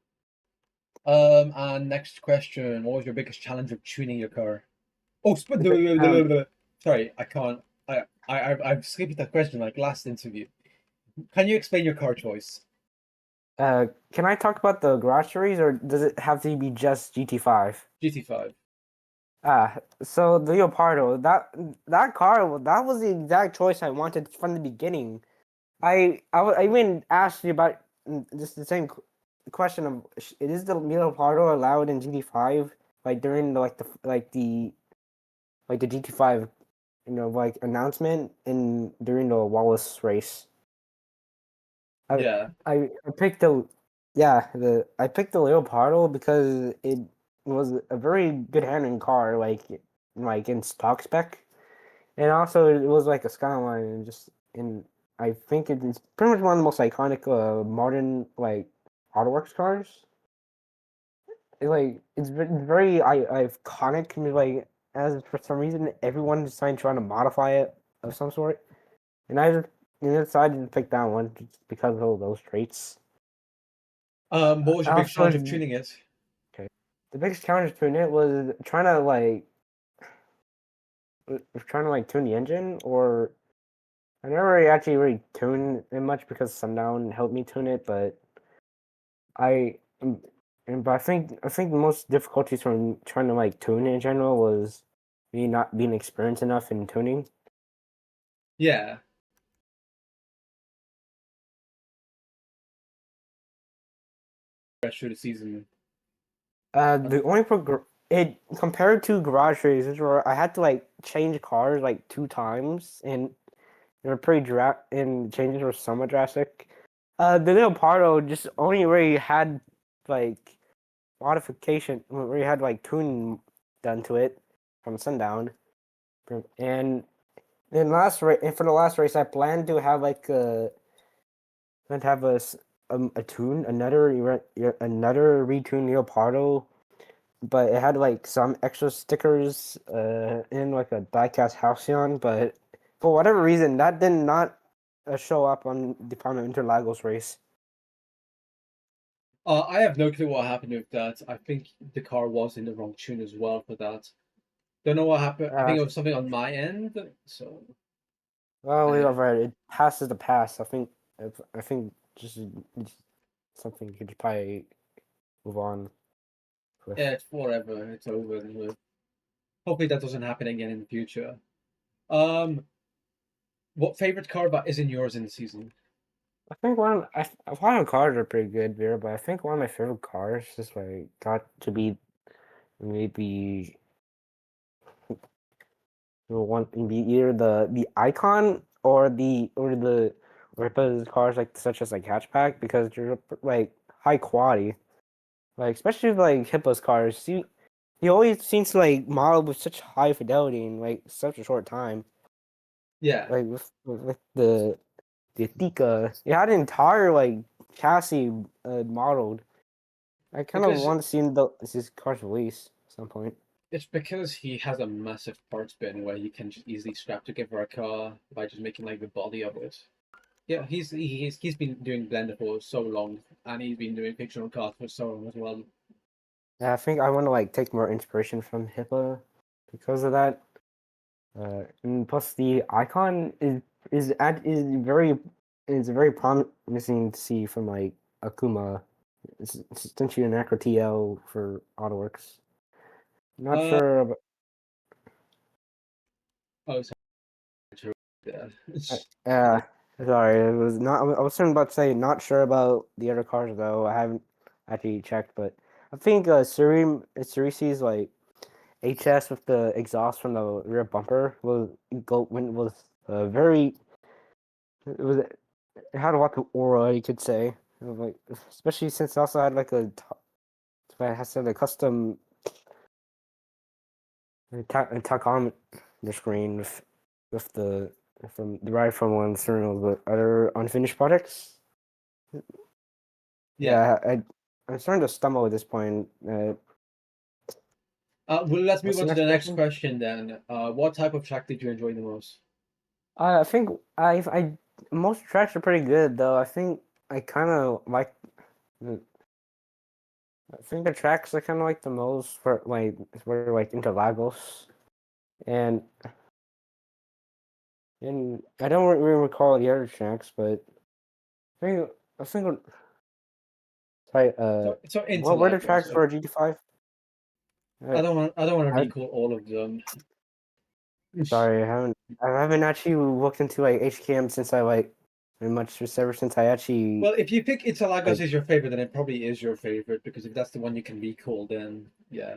And next question: what was your biggest challenge of tuning your car? Oh, sorry, I can't. I've skipped that question like last interview. Can you explain your car choice?
Can I talk about the groceries, or does it have to be just GT5?
GT5.
So the Leopardo, that car, that was the exact choice I wanted from the beginning. I even asked you about just the same question of is the Leopardo allowed in GT5 like during the GT5 like announcement in during the Wallace race. I
Yeah.
I picked I picked the Leopardo because it was a very good handling car like in stock spec. And also, it was like a skyline, and just in. I think it is pretty much one of the most iconic modern like AutoWorks cars. It's very iconic. And, like as for some reason, everyone decided trying to modify it of some sort, and I decided to pick that one just because of all those traits.
What was your biggest
Also,
challenge of tuning it?
okay, the biggest challenge to it was trying to like tune the engine or I never actually really tuned it much because Sundown helped me tune it, but I but I think the most difficulties from trying to like tune it in general was me not being experienced enough in tuning.
Yeah. Rest through the season.
The only it compared to garage races where I had to like change cars like 2 times and they were pretty and changes were somewhat drastic. The Leopardo just only really had like modification where you had like tuning done to it from Sundown, and then last race and for the last race I planned to have like a tune another retuned Leopardo but it had like some extra stickers in like a diecast halcyon, but for whatever reason that did not show up on Department Interlagos race.
I have no clue what happened with that. I think the car was in the wrong tune as well for that. Don't know what happened. I think it was something on my end. So.
Well,
Yeah.
whatever. It passes the pass. I think just something you could probably move on with.
Yeah, it's whatever. It's over. Hopefully that doesn't happen again in the future. What favorite car but isn't yours in the season?
I think one of cars are pretty good, Vera, but I think one of my favorite cars just like got to be maybe be either the icon or the cars like such as like hatchback because they're like high quality. Like especially like Hippo's cars. He always seems to like model with such high fidelity in like such a short time.
Yeah.
Like with the Tika, it had an entire like chassis modeled. I kind of
Because
want to see his cars release at some point.
it's because he has a massive parts bin where you can just easily scrap together a car by just making like the body of it. Yeah, he's been doing Blender for so long, and he's been doing fictional cars for so long as well.
Yeah, I think I want to like take more inspiration from Hippo because of that. And plus the icon is very promising to see from like Akuma. It's essentially an Acro TL for AutoWorks. Not sure about
Oh, sorry. Yeah.
sorry, it was not. I was about to say not sure about the other cars though. I haven't actually checked, but I think Surisi's like HS with the exhaust from the rear bumper very. It had a lot of aura, you could say. It was like, especially since it also had like it has a custom attack on the screen with the from derived from one of the other unfinished projects.
Yeah.
I'm starting to stumble at this point.
Well, let's move
What's the
on to
next
the next
question?
question then. What type of track did you enjoy the most?
I think most tracks are pretty good though. I think I kind of like. I think the tracks I kind of like the most were like Interlagos, and I don't really recall the other tracks, but I think sorry.
So
What were the
Interlagos.
tracks for GT5?
I don't want to
I
recall all of them.
sorry, I haven't actually looked into like HKM since I like pretty much just ever since I actually
Well, if you pick Interlagos
like
as your favorite, then it probably is your favorite because if that's the one you can recall, then yeah.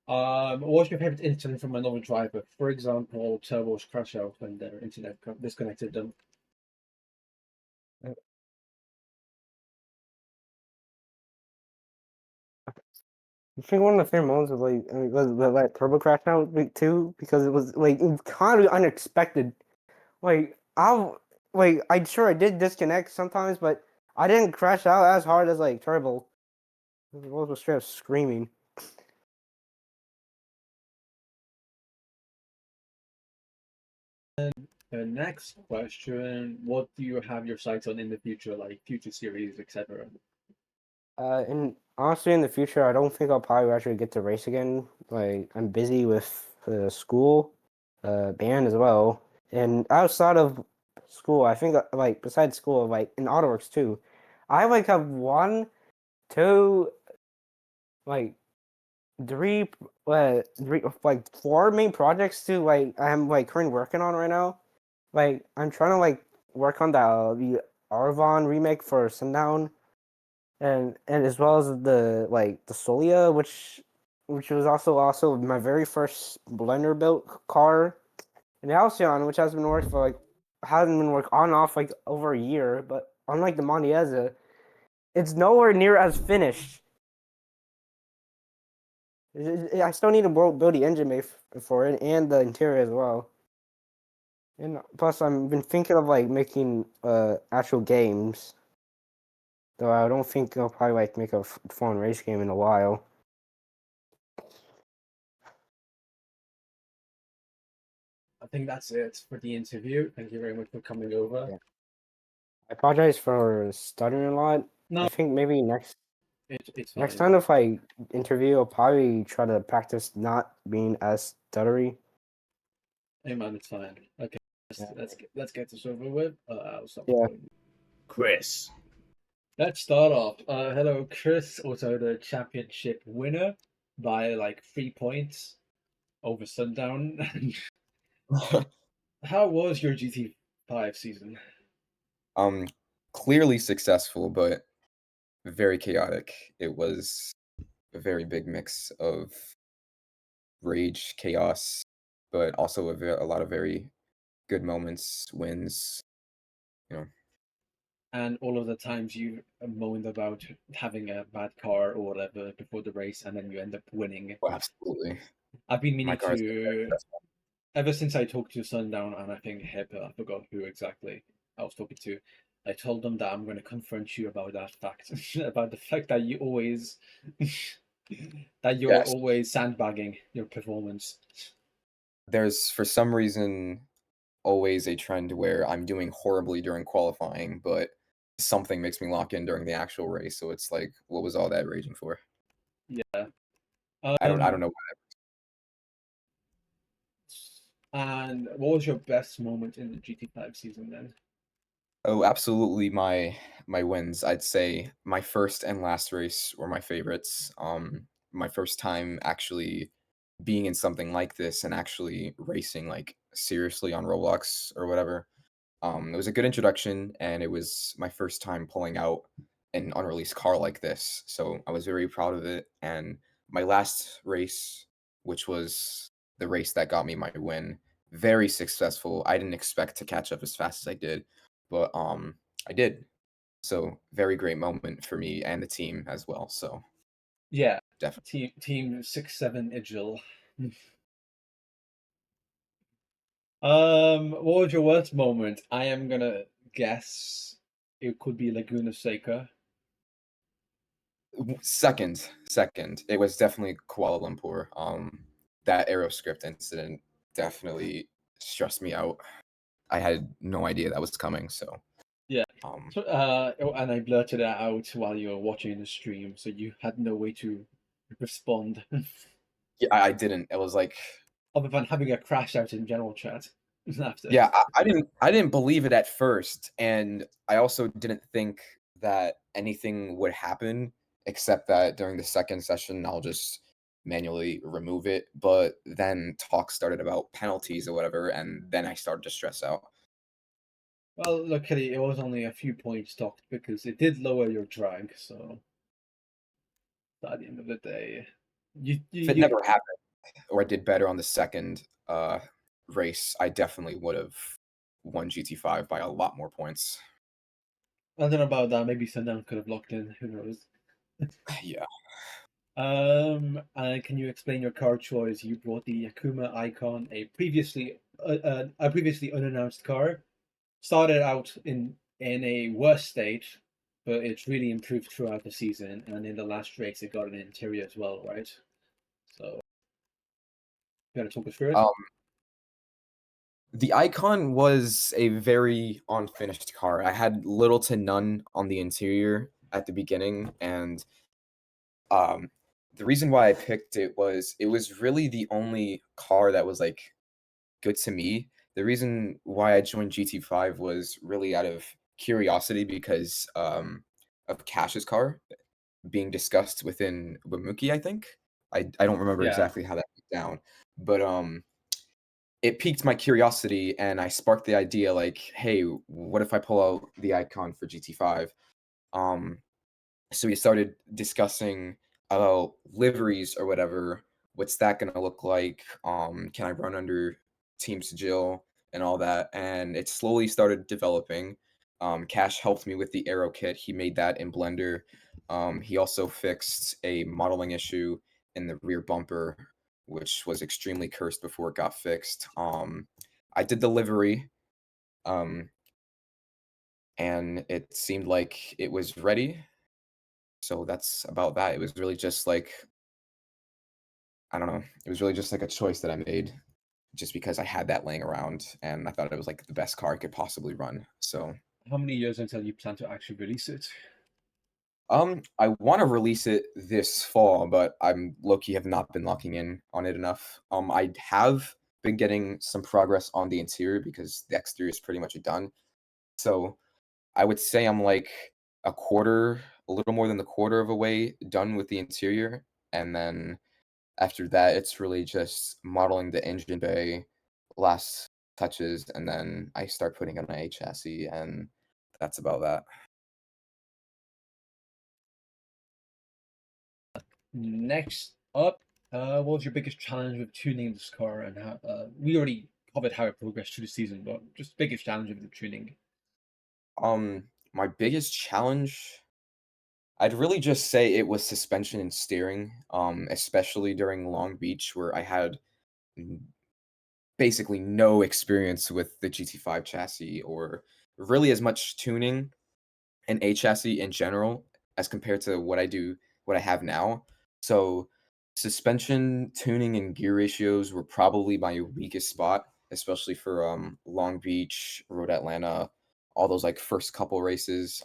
What's your favorite incident from another driver? For example, turbos crash out when their internet disconnected them.
I think one of the favorite moments was like Turbo Crash out too because it was like kind of unexpected. Like I'm sure I did disconnect sometimes, but I didn't crash out as hard as like Turbo. The world was straight up screaming.
The next question: what do you have your sights on in the future, like future series, etc.?
And honestly, in the future, I don't think I'll probably actually get to race again. Like I'm busy with school, band as well, and outside of school, I think like besides school, like in AutoWorks too, I like have one, two, like three, like four main projects too. Like I'm like currently working on right now. Like I'm trying to like work on the Arvon remake for Sundown and as well as the Solia, which was also my very first Blender built car, and the Halcyon, which hasn't been worked on and off like over a year, but unlike the Mondieza, it's nowhere near as finished. I still need to build the engine bay for it and the interior as well. And plus, I've been thinking of like making actual games, though I don't think I'll probably like make a full race game in a while.
I think that's it for the interview. Thank you very much for coming over.
Yeah. I apologize for stuttering a lot.
No,
I think maybe
it's
next
fine.
time if I interview, I'll probably try to practice not being as stuttery.
Hey man, it's fine. Okay,
Yeah.
let's get this over with. I'll stop
Yeah.
recording. Chris. Let's start off. Hello, Chris, also the championship winner by like 3 points over Sundown. How was your GT5 season?
Clearly successful, but very chaotic. It was a very big mix of rage, chaos, but also a lot of very good moments, wins. You know,
And all of the times you moaned about having a bad car or whatever before the race, and then you end up winning.
well, absolutely.
I've been
My
meaning
car's
to, ever since I talked to Sundown and I think Hipa, I forgot who exactly I was talking to. I told them that I'm going to confront you about that fact, about the fact that you always, that you're
Yes.
always sandbagging your performance.
There's for some reason always a trend where I'm doing horribly during qualifying, but something makes me lock in during the actual race. So it's like, what was all that raging for?
Yeah.
I don't know.
And what was your best moment in the GT5 season then?
Oh, absolutely my wins. I'd say my first and last race were my favorites. My first time actually being in something like this and actually racing like seriously on Roblox or whatever. It was a good introduction and it was my first time pulling out an unreleased car like this. So I was very proud of it. And my last race, which was the race that got me my win, very successful. I didn't expect to catch up as fast as I did, but I did. So very great moment for me and the team as well. So
Yeah,
definitely.
team 6-7 Igil. What was your worst moment? I am gonna guess it could be Laguna Seca.
Second. It was definitely Kuala Lumpur. That Aeroscript incident definitely stressed me out. I had no idea that was coming, so
Yeah.
um
So, and I blurted it out while you were watching the stream, so you had no way to respond
yeah, I didn't. It was like
other than having a crash out in general chat after.
yeah, I didn't believe it at first, and I also didn't think that anything would happen except that during the second session I'll just manually remove it. But then talk started about penalties or whatever, and then I started to stress out.
Well, luckily it was only a few points docked because it did lower your drag, so at the end of the day,
If it never happened or I did better on the second race, I definitely would have won GT5 by a lot more points.
I don't know about that. Maybe Sundown could have locked in. Who knows?
Yeah.
And can you explain your car choice? You brought the Yakuma Icon, a previously unannounced car. Started out in a worse state, but it's really improved throughout the season. And in the last race, it got an interior as well, right? So, you want to talk us through it?
The Icon was a very unfinished car. I had little to none on the interior at the beginning, and the reason why I picked it was really the only car that was like good to me. The reason why I joined GT5 was really out of curiosity because of Cash's car being discussed within Wamuki, I think. I don't remember
Yeah.
exactly how that went down, but it piqued my curiosity and I sparked the idea like, hey, what if I pull out the Icon for GT5? So we started discussing about liveries or whatever. What's that gonna look like? Can I run under Team Sigil and all that? And it slowly started developing. Cash helped me with the aero kit. He made that in Blender. He also fixed a modeling issue in the rear bumper, which was extremely cursed before it got fixed. I did the livery, and it seemed like it was ready. So that's about that. It was really just like I don't know. It was really just like a choice that I made. just because I had that laying around and I thought it was like the best car I could possibly run. So
How many years until you plan to actually release it?
I want to release it this fall, but I'm low-key have not been locking in on it enough. I have been getting some progress on the interior because the exterior is pretty much done. So I would say I'm like a little more than the quarter of a way done with the interior, and then after that, it's really just modeling the engine bay, last touches, and then I start putting on a chassis, and that's about that.
Next up, what was your biggest challenge with tuning this car, and how? We already covered how it progressed through the season, but just biggest challenge with the tuning.
My biggest challenge, I'd really just say it was suspension and steering, especially during Long Beach where I had n- basically no experience with the GT5 chassis or really as much tuning an A chassis in general as compared to what I have now. So suspension, tuning, and gear ratios were probably my weakest spot, especially for Long Beach, Road Atlanta, all those like first couple races.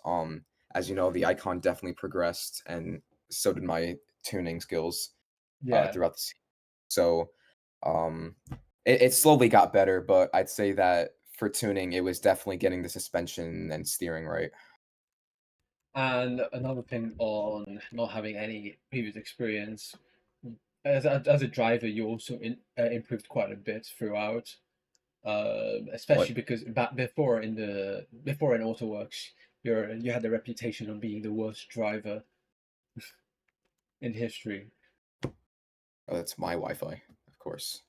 As you know, the Icon definitely progressed, and so did my tuning skills
Yeah,
throughout the season. So um, it slowly got better, but I'd say that for tuning, it was definitely getting the suspension and steering right.
and another thing on not having any previous experience, as a driver, you also improved quite a bit throughout.
But
Especially because back before in AutoWorks, you had the reputation of being the worst driver in history.
oh, that's my Wi-Fi, of course.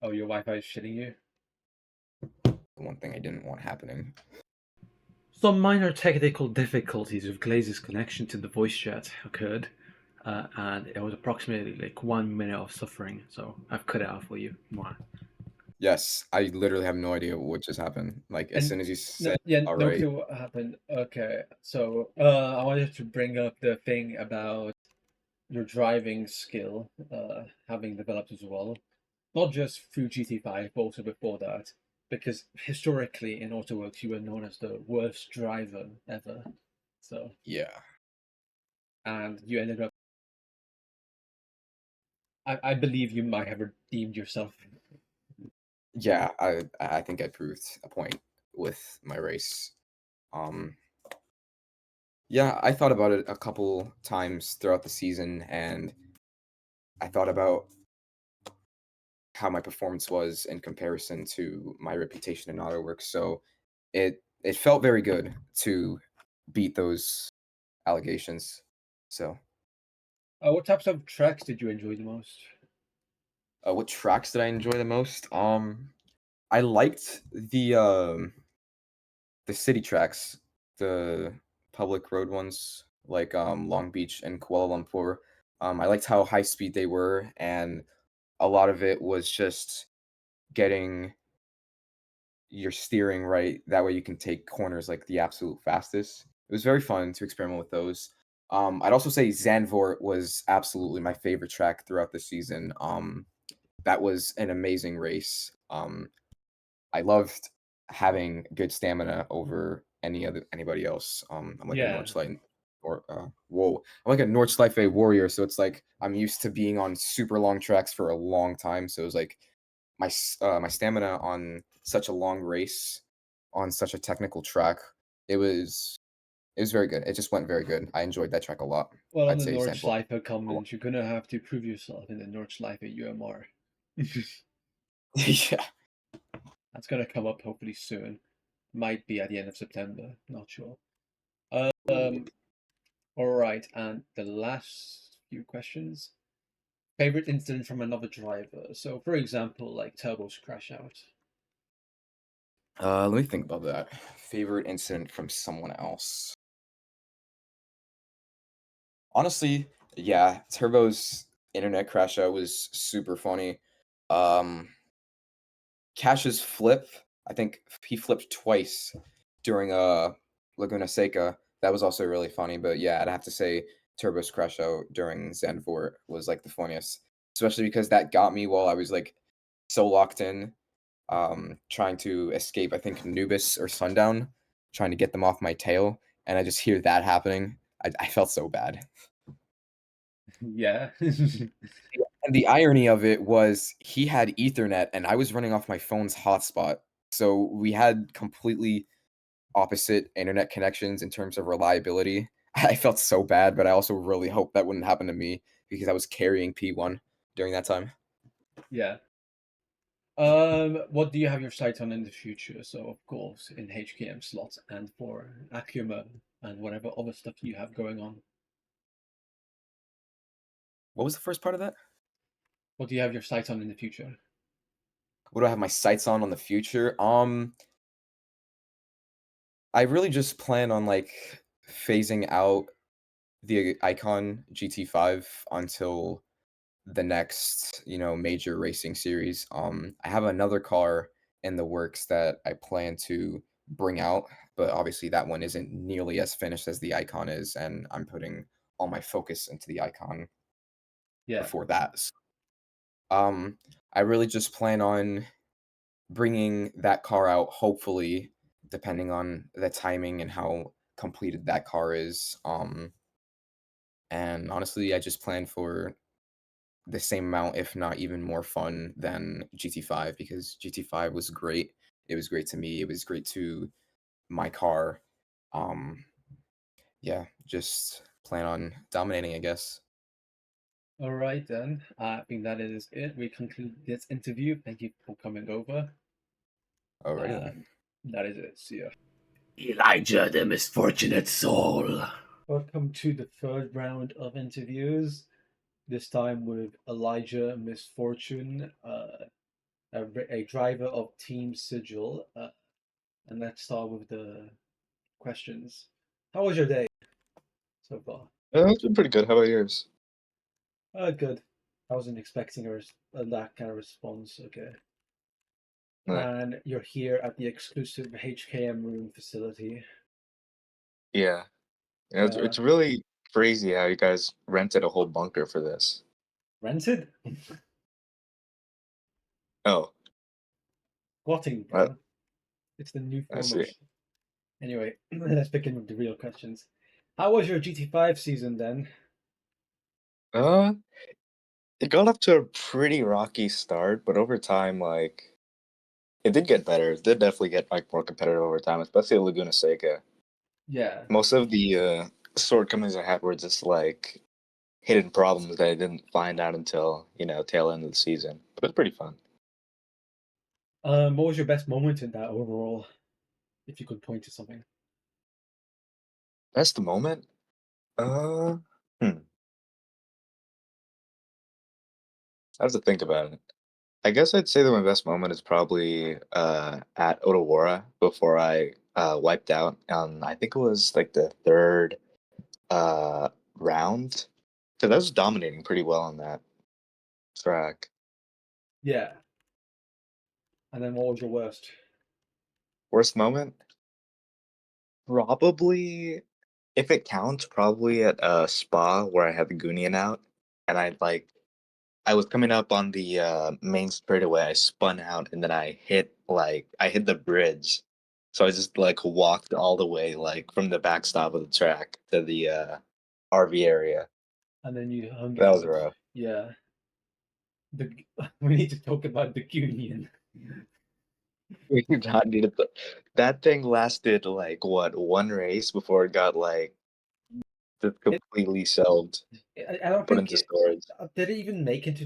Oh, your Wi-Fi is shitting you.
The one thing I didn't want happening.
Some minor technical difficulties with Glaze's connection to the voice chat occurred, and it was approximately like 1 minute of suffering. So I've cut it out for you. Mwah.
Yes, I literally have no idea what just happened. Like as
And
soon as you
no,
said,
yeah,
"All
no
right,"
clue what happened. Okay, so I wanted to bring up the thing about your driving skill, having developed as well, not just through GT5, but also before that, because historically in AutoWorks you were known as the worst driver ever. So,
yeah,
and you ended up. I believe you might have redeemed yourself.
yeah, I think I proved a point with my race. Um, yeah, I thought about it a couple times throughout the season, and I thought about how my performance was in comparison to my reputation in AutoWorks. So it felt very good to beat those allegations. So,
What types of tracks did you enjoy the most?
what tracks did I enjoy the most? I liked the city tracks, the public road ones like Long Beach and Kuala Lumpur. I liked how high speed they were, and a lot of it was just getting your steering right. That way you can take corners like the absolute fastest. It was very fun to experiment with those. I'd also say Zandvoort was absolutely my favorite track throughout the season. That was an amazing race. I loved having good stamina over anybody else. I'm like a
Yeah,
Nordschleife or whoa, I'm like a Nordschleife warrior, so it's like I'm used to being on super long tracks for a long time. So it was like my stamina on such a long race on such a technical track. It was it was very good. It just went very good. I enjoyed that track a lot.
well, on
I'd
the
say Zandvoort.
Nordschleife comment, you're gonna have to prove yourself in the Nordschleife UMR.
Yeah.
That's gonna come up hopefully soon. Might be at the end of September, not sure.
Ooh.
All right, and the last few questions. Favorite incident from another driver. So, for example, like Turbo's crash out.
Let me think about that. Favorite incident from someone else. Honestly, yeah, Turbo's internet crash out was super funny. Um, Cash's flip, I think he flipped twice during Laguna Seca. That was also really funny. But yeah, I'd have to say Turbo's crash out during Zandvoort was like the funniest, especially because that got me while I was like so locked in, trying to escape, I think, Noobus or Sundown, trying to get them off my tail, and I just hear that happening. I felt so bad.
Yeah.
And the irony of it was he had Ethernet and I was running off my phone's hotspot. So we had completely opposite internet connections in terms of reliability. I felt so bad, but I also really hoped that wouldn't happen to me because I was carrying P1 during that time.
Yeah. What do you have your sights on in the future? So, of course, in HKM slots and for Akuma and whatever other stuff you have going on.
What was the first part of that?
What do you have your sights on in the future?
What do I have my sights on the future? I really just plan on like phasing out the Icon GT5 until the next, major racing series. I have another car in the works that I plan to bring out, but obviously that one isn't nearly as finished as the Icon is, and I'm putting all my focus into the Icon
Yeah.
before that. So, I really just plan on bringing that car out, hopefully, depending on the timing and how completed that car is. And honestly, I just plan for the same amount, if not even more fun than GT5 because GT5 was great. It was great to me. It was great to my car. Yeah, just plan on dominating, I guess.
All right, then. I think that is it. We conclude this interview. Thank you for coming over.
Alrighty then.
That is it. See ya.
Elijah, the misfortunate soul.
Welcome to the third round of interviews. This time with Elijah Misfortune, a driver of Team Sigil. And let's start with the questions. How was your day so far?
It's been pretty good. How about yours?
Good. I wasn't expecting that kind of response. Okay.
Right.
And you're here at the exclusive HKM room facility.
Yeah.
Yeah.
It's really crazy how you guys rented a whole bunker for this.
Rented?
Oh,
Squatting,
uh,
bro. It's the new
I
form of.
see.
Anyway, let's begin with the real questions. How was your GT5 season then?
Uh, it got up to a pretty rocky start, but over time, like, it did get better. It did definitely get like more competitive over time, especially at Laguna Seca.
Yeah.
Most of the shortcomings I had were just like hidden problems that I didn't find out until, tail end of the season. But it's pretty fun.
What was your best moment in that overall? If you could point to something.
That's the moment. Uh, hmm. I have to think about it. I guess I'd say that my best moment is probably at Otawara before I wiped out. I think it was like the third round. So that was dominating pretty well on that track.
Yeah. And then what was your worst?
Worst moment? Probably, if it counts, probably at Spa where I had the Gunion out, and I was coming up on the main straightaway. I spun out and then I hit the bridge. So I just like walked all the way like from the backstop of the track to the RV area.
And then you hung
That was
out.
rough.
Yeah. We need to talk about the Union.
We did not need it. That thing lasted like what, one race before it got like just completely shelved,
I don't
put
think
into storage.
did it even make it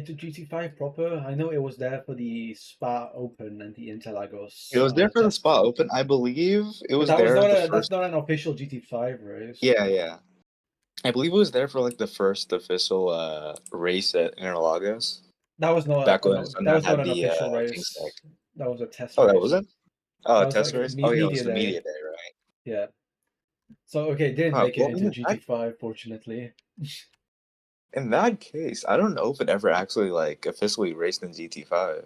to GT5 proper? I know it was there for the Spa Open and the Interlagos.
It was there for the
test.
Spa Open. I believe it
But
was
that was
there
not
the
that's
first.
not an official GT5 race.
Yeah. I believe it was there for like the first official race at Interlagos.
That was not
Back when
that was
Sundown
not
had
an
the
official
King Snake.
race. That was a test
Oh, that
race.
wasn't? Oh,
That
a
was
test
like
race? Oh, yeah, it was
media
the
day.
media day, right?
Yeah. So okay, it didn't
Huh,
make it
well,
into GT5, fortunately.
in that case, I don't know if it ever actually like officially raced in GT5,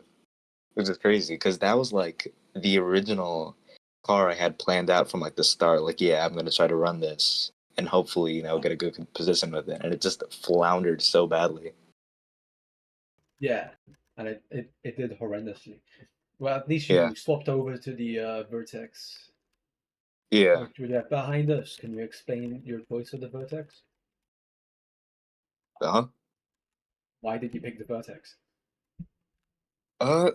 which is crazy because that was like the original car I had planned out from like the start. Like, yeah, I'm gonna try to run this and hopefully, get a good position with it, and it just floundered so badly.
Yeah. and it did horrendously. Well, at least
Yeah.
you swapped over to the Vertex.
Yeah.
Which we have behind us. Can you explain your choice of the Vertex?
Uh-huh.
Why did you pick the Vertex?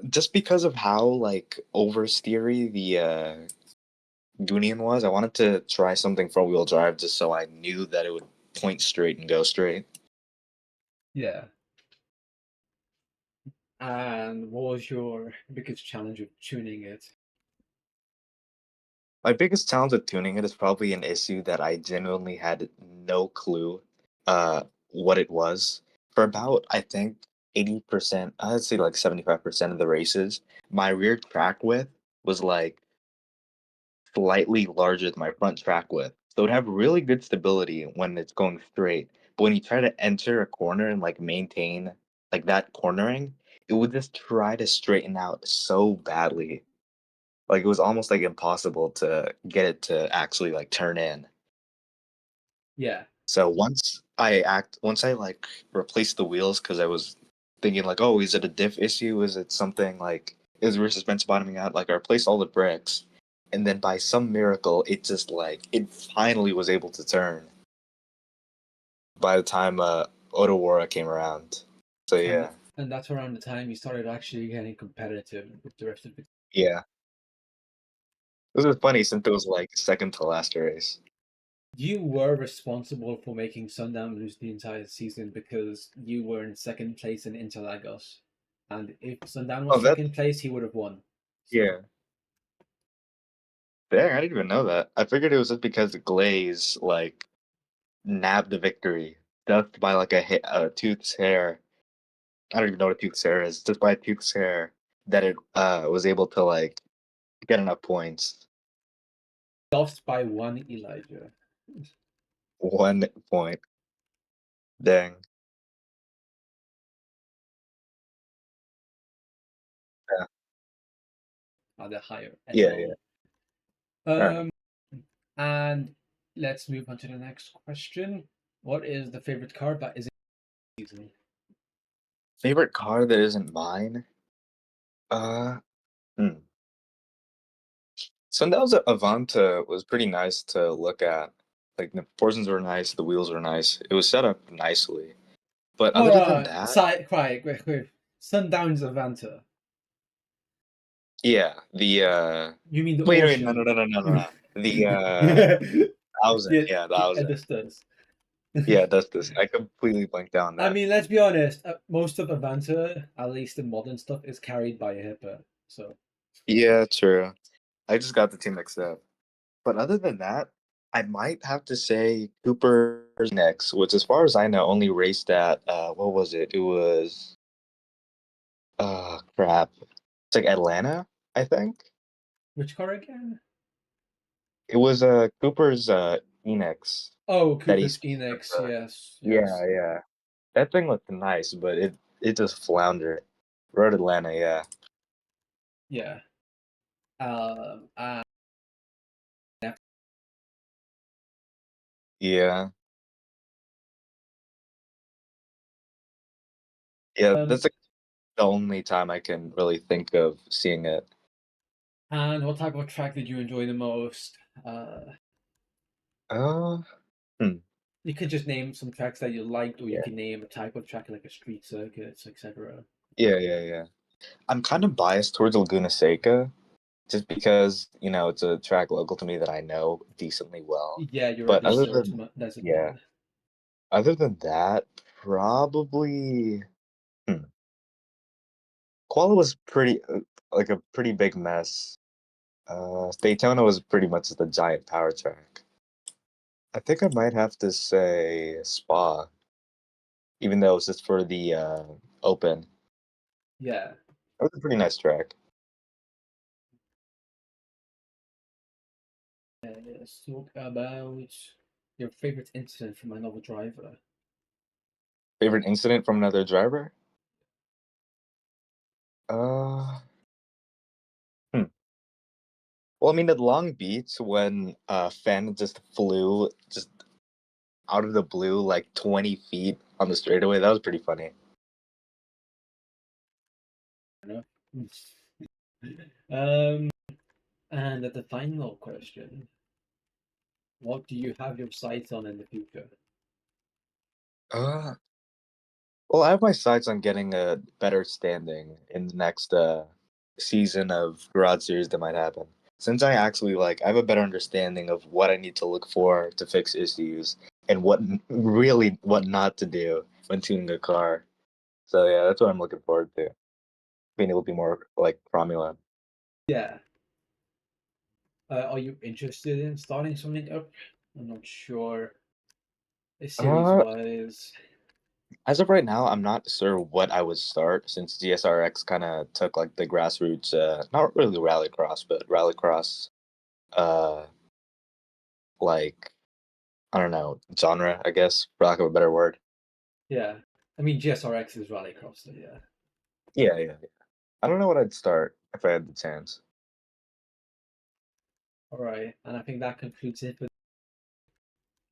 Just because of how like oversteery the Gunian was, I wanted to try something front-wheel drive just so I knew that it would point straight and go straight.
Yeah. And what was your biggest challenge of tuning it?
My biggest challenge with tuning it is probably an issue that I genuinely had no clue what it was. For about, I think, 80%, I'd say like 75% of the races, my rear track width was like slightly larger than my front track width. So it would have really good stability when it's going straight. But when you try to enter a corner and like maintain like that cornering, it would just try to straighten out so badly. Like it was almost like impossible to get it to actually like turn in.
Yeah.
So once I like replaced the wheels because I was thinking like, oh, is it a diff issue? Is it something like is rear suspension bottoming out? Like I replaced all the brakes, and then by some miracle, it just like it finally was able to turn. By the time Otawara came around, so yeah,
And that's around the time you started actually getting competitive with the rest of the.
yeah. This is funny since it was like second to last race.
You were responsible for making Sundown lose the entire season because you were in second place in Interlagos. And if Sundown was
Oh, that
second place, he would have won. So,
yeah. Dang, I didn't even know that. I figured it was just because Glaze like nabbed the victory just by like a tooth's hair. I don't even know what a tooth's hair is. Just by a tooth's hair that it was able to like get enough points.
lost by one Elijah.
1 point. Dang. Yeah.
The higher
Yeah.
echelon.
Alright.
And let's move on to the next question. What is the favorite car that isn't season?
Favorite car that isn't mine? Uh, hmm. Sundown's Avanta was pretty nice to look at. Like the portions were nice, the wheels were nice. It was set up nicely. But
Hold
other than
on,
that,
quiet. Sundown's Avanta.
yeah, the
You mean the
wait, no,
ocean?
the thousand,
Yeah,
yeah,
it
1,000.
just does.
Yeah, that's this. I completely blanked out on
I
that.
mean, let's be honest. Most of Avanta, at least the modern stuff, is carried by a Hipa. So
Yeah, true. I just got the two mixed up. But other than that, I might have to say Cooper's next, which as far as I know only raced at what was it? It was crap. It's like Atlanta, I think.
which car again?
It was Cooper's Enix
Oh,
that he
Cooper's
speaks of
Enix. Yes,
yeah,
yes,
yeah. That thing looked nice, but it just floundered. Road Atlanta, yeah.
yeah. And
Yeah. Yeah, that's like the only time I can really think of seeing it.
and what type of track did you enjoy the most?
Uh, hmm.
You could just name some tracks that you liked, or you
Yeah.
can name a type of track like a street circuits, etc.
Yeah. I'm kind of biased towards Laguna Seca, just because, it's a track local to me that I know decently well.
Yeah, you're a
But
desert
yeah,
man.
other than that, probably Koala was pretty like a pretty big mess. Daytona was pretty much the giant power track. I think I might have to say Spa, even though it was just for the open.
Yeah.
It was a pretty nice track.
Let's talk about your favorite incident from another driver.
Favorite incident from another driver? Uh, hmm. Well, I mean, at Long Beach, when Fenn just flew just out of the blue like 20 feet on the straightaway, that was pretty funny.
And the final question: what do you have your sights on in the future?
Well, I have my sights on getting a better standing in the next season of Garage Series that might happen. Since I actually I have a better understanding of what I need to look for to fix issues and what not to do when tuning a car. So yeah, that's what I'm looking forward to. Being able to be more prominent.
Yeah. Are you interested in starting something up? I'm not sure. Series-wise.
As of right now, I'm not sure what I would start since DSRX kind of took the grassroots, not really rallycross, but rallycross, uh, like I don't know, genre, I guess, for lack of a better word.
Yeah. I mean, GSRX is rallycross, so yeah.
Yeah. I don't know what I'd start if I had the chance.
All right, and I think that concludes it. That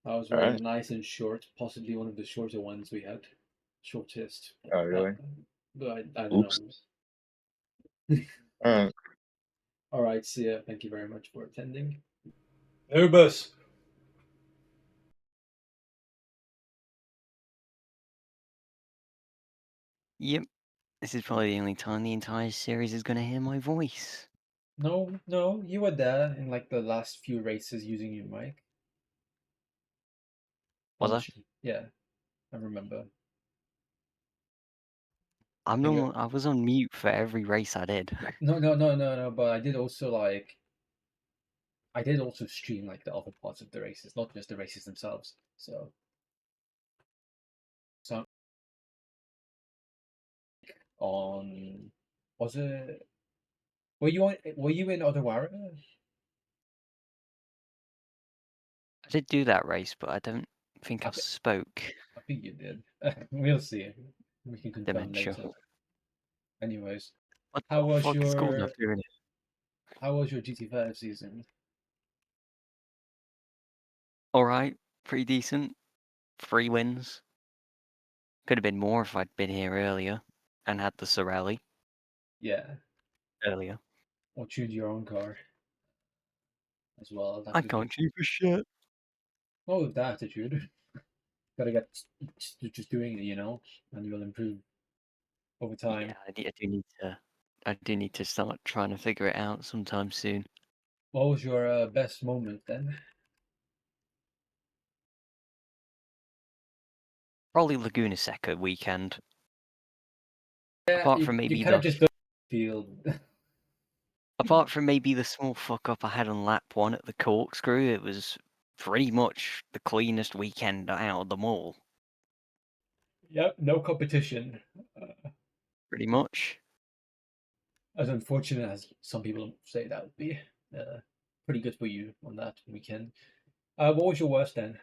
was
All
very
right.
nice and short, possibly one of the shorter ones we had. Shortest.
Oh, really?
But I don't
Oops.
know.
All right.
All right, see ya. Thank you very much for attending. Noobus!
Yep. This is probably the only time the entire series is going to hear my voice.
No, you were there in the last few races using your mic.
Was I?
Yeah, I remember.
I was on mute for every race I did.
No, but I did also stream the other parts of the races, not just the races themselves. So on was it were you in Odawara?
I did do that race, but I don't think I spoke.
I think you did. We'll see. We can confirm
Dementia.
later. Anyways,
What
how
the
was
fuck is called
your
up doing it?
how was your GT5 season?
Alright, pretty decent. 3 wins. Could have been more if I'd been here earlier and had the Sorelli
Yeah,
earlier.
or choose your own car as well.
I can't choose for shit.
Not with that attitude. Gotta get just doing it, and you'll improve over time.
Yeah, I do need to start trying to figure it out sometime soon.
What was your best moment then?
Probably Laguna Seca weekend.
Yeah,
Apart
you,
from maybe
you kind of
the
just go field.
apart from maybe the small fuck up I had on lap 1 at the corkscrew, it was pretty much the cleanest weekend out of them all.
Yep, no competition.
Pretty much.
As unfortunate as some people say that would be, pretty good for you on that weekend. What was your worst then?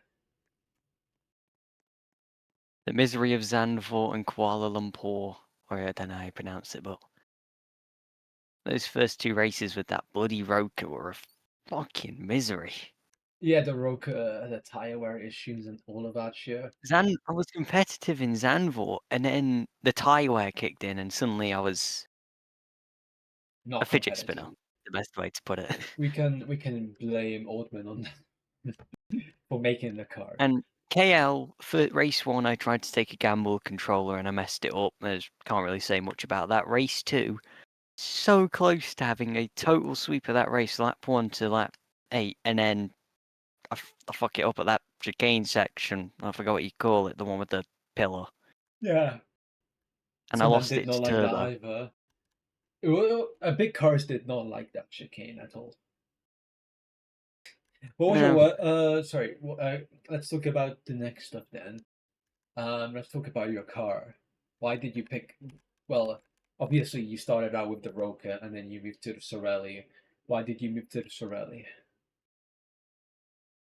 The misery of Zandvoort and Kuala Lumpur, or I don't know how you pronounce it, but those first 2 races with that bloody Roker were a fucking misery.
Yeah, the Roker, the tire wear issues and all of that shit.
I was competitive in Zandvoort, and then the tire wear kicked in, and suddenly I was
Not
a fidget spinner.
competitive.
The best way to put it.
We can blame Oldman on that for making the car.
And KL for race 1, I tried to take a gamble controller and I messed it up. Can't really say much about that. Race 2, so close to having a total sweep of that race, lap 1 to lap 8, and then I fuck it up at that chicane section. I forgot what you call it, the one with the pillar.
Yeah.
And I lost it to
like that
turbo.
either. Well, big cars did not like that chicane at all. What was your sorry? Let's talk about the next stuff then. Let's talk about your car. Why did you pick? Well, obviously you started out with the Roca and then you moved to the Sorelli. Why did you move to the Sorelli?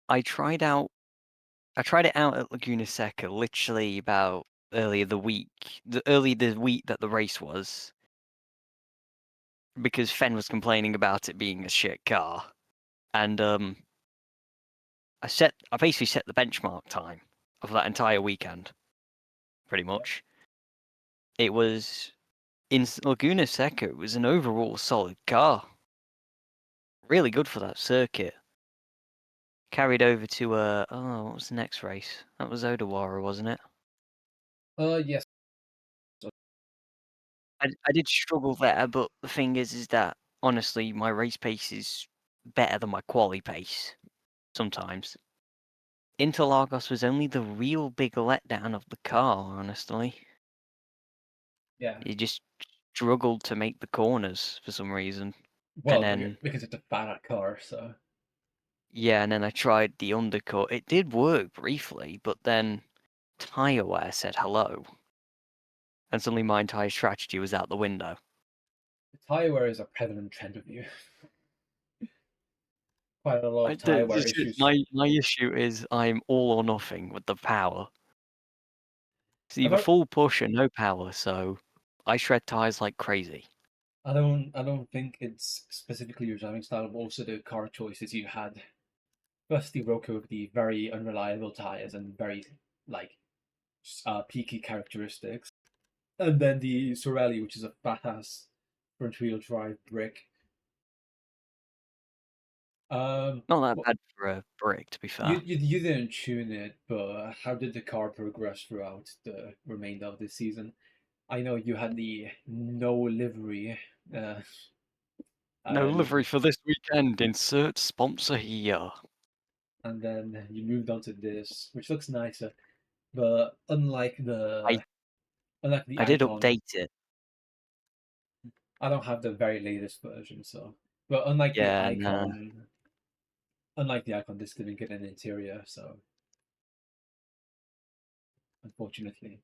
I tried it out at Laguna Seca literally about earlier the week that the race was, because Fen was complaining about it being a shit car, and I basically set the benchmark time of that entire weekend, pretty much. It was in Laguna Seca, it was an overall solid car. Really good for that circuit. Carried over to what was the next race? That was Odawara, wasn't it?
Yes.
I did struggle there, but the thing is that honestly, my race pace is better than my quali pace sometimes. Interlagos was only the real big letdown of the car, honestly.
Yeah.
It just struggled to make the corners for some reason.
Well,
And then
because it's a fat car, so.
yeah, and then I tried the undercut. It did work briefly, but then tire wear said hello. And suddenly my entire strategy was out the window.
Tire wear is a prevalent trend with you. Quite a lot of tire wear issues.
My issue is I'm all or nothing with the power. It's either
About-
full push or no power, so I shred tires like crazy.
I don't think it's specifically your driving style, but also the car choices you had. Firstly, Roku with the very unreliable tires and very peaky characteristics, and then the Sorelli, which is a fat ass front wheel drive brick.
Not that bad for a brick, to be fair.
You didn't tune it, but how did the car progress throughout the remainder of the season? I know you had the no livery.
No
livery,
livery for this weekend. Insert sponsor here.
and then you moved on to this, which looks nicer, but unlike the
I did
icon,
update it.
I don't have the very latest version, so. But unlike the
Yeah,
icon, this didn't get an interior, so unfortunately.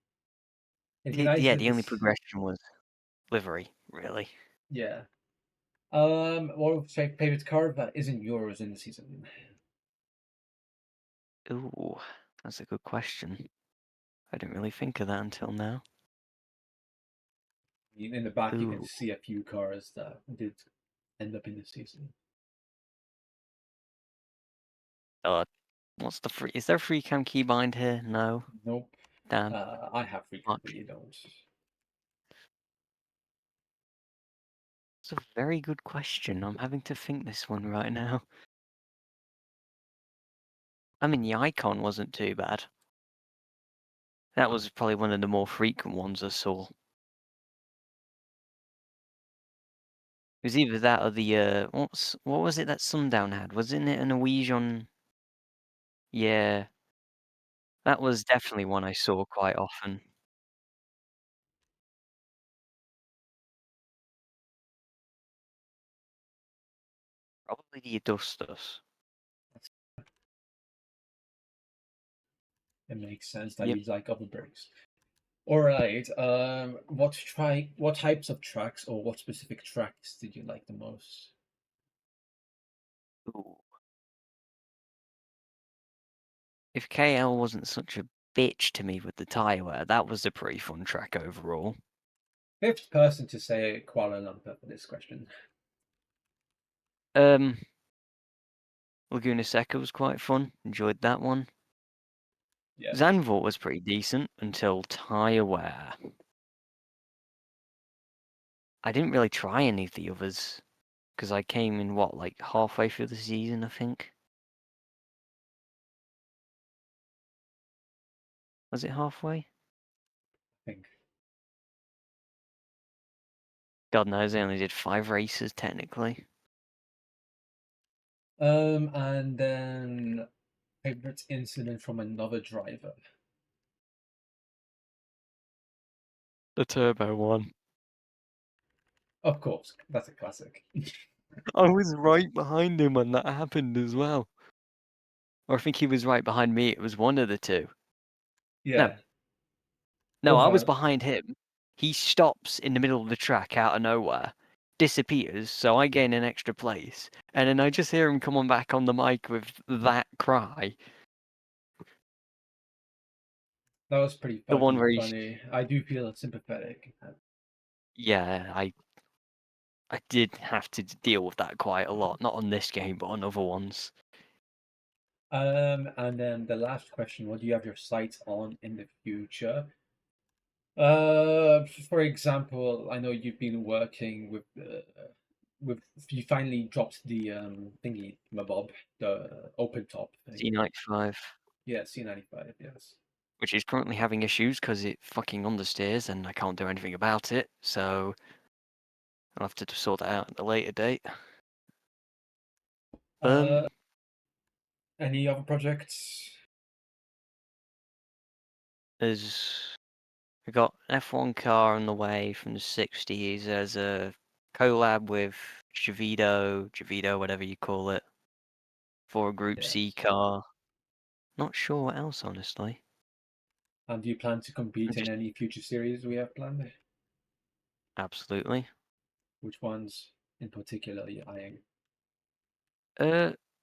It'd be nice
yeah,
if
the only
this-
progression was livery, really.
Yeah. What was your favorite car that isn't yours in the season?
Ooh, that's a good question. I didn't really think of that until now.
In the back, you can
Ooh.
see a few cars that did end up in the season.
What's the free? Is there a free cam keybind here? No.
Nope.
Damn.
I have free cam,
Much.
but you don't.
It's a very good question. I'm having to think this one right now. I mean, the icon wasn't too bad. That was probably one of the more frequent ones I saw. It was either that or the what was it that Sundown had? Wasn't it a Norwegian? Yeah, that was definitely one I saw quite often. Probably the Adustus.
It makes sense that
Yep.
you like other brakes. Alright, what types of tracks or what specific tracks did you like the most?
Ooh. If KL wasn't such a bitch to me with the tire wear, that was a pretty fun track overall.
Fifth person to say Kuala Lumpur for this question.
Laguna Seca was quite fun. Enjoyed that one.
Yeah.
Zandvoort was pretty decent until tire wear. I didn't really try any of the others because I came in like halfway through the season, I think. Was it halfway?
I think.
God knows, I only did 5 races technically.
And then favorite incident from another driver.
The turbo one.
Of course, that's a classic.
I was right behind him when that happened as well. Or I think he was right behind me. It was one of the two.
Yeah.
No, I was
Over-
behind him. He stops in the middle of the track out of nowhere, disappears, so I gain an extra place. And then I just hear him come on back on the mic with that cry.
That was pretty
The one
fucking
where
funny. I do feel sympathetic.
Yeah, I did have to deal with that quite a lot. Not on this game, but on other ones.
And then the last question: what do you have your sights on in the future? For example, I know you've been working with you finally dropped the thingy, my bob, the open top thing.
C95,
Yeah, C95. Yes.
which is currently having issues because it fucking understeers and I can't do anything about it. So I'll have to sort that out at a later date.
Any other projects?
There's we got an F1 car on the way from the 60s. There's a collab with Javito, whatever you call it, for a Group C
Yes.
car. Not sure what else, honestly.
And do you plan to compete in
just-
any future series we have planned?
Absolutely.
Which ones in particular are you eyeing?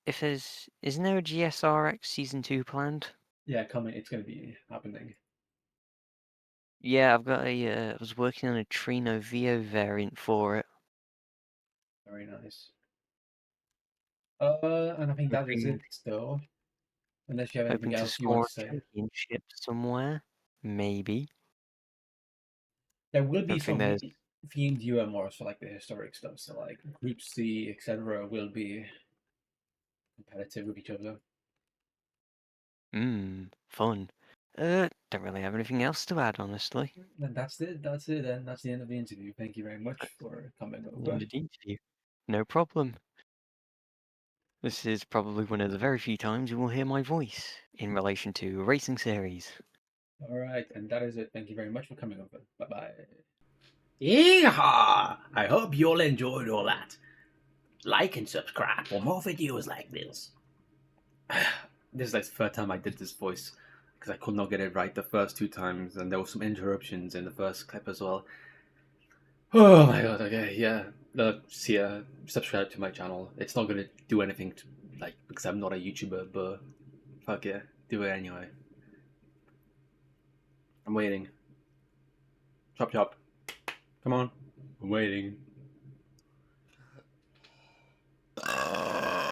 If isn't there a GSRX season 2 planned?
Yeah, coming. It's going to be happening.
Yeah, I've got I was working on a Trino Vio variant for it.
Very nice. And I think that is it, though. Unless you have anything
Hoping to
else you want
score
to
a
say.
championship somewhere. Maybe.
There will be
Don't think
some
there's
themed UMRs for like the historic stuff, so like Group C, etc. will be competitive with each other.
Fun. Don't really have anything else to add, honestly.
And that's it. That's it. And that's the end of the interview. Thank you very much for coming
The
over.
end of the interview. No problem. This is probably one of the very few times you will hear my voice in relation to a racing series.
All right, and that is it. Thank you very much for coming over. Bye bye.
Yeehaw! I hope you all enjoyed all that. Like and subscribe for more videos like this.
This is like the third time I did this voice because I could not get it right the first two times, and there were some interruptions in the first clip as well. Oh my god! Okay, yeah. Subscribe to my channel. It's not gonna do anything to like because I'm not a YouTuber, but fuck yeah, do it anyway. I'm waiting. Chop chop. Come on. I'm waiting.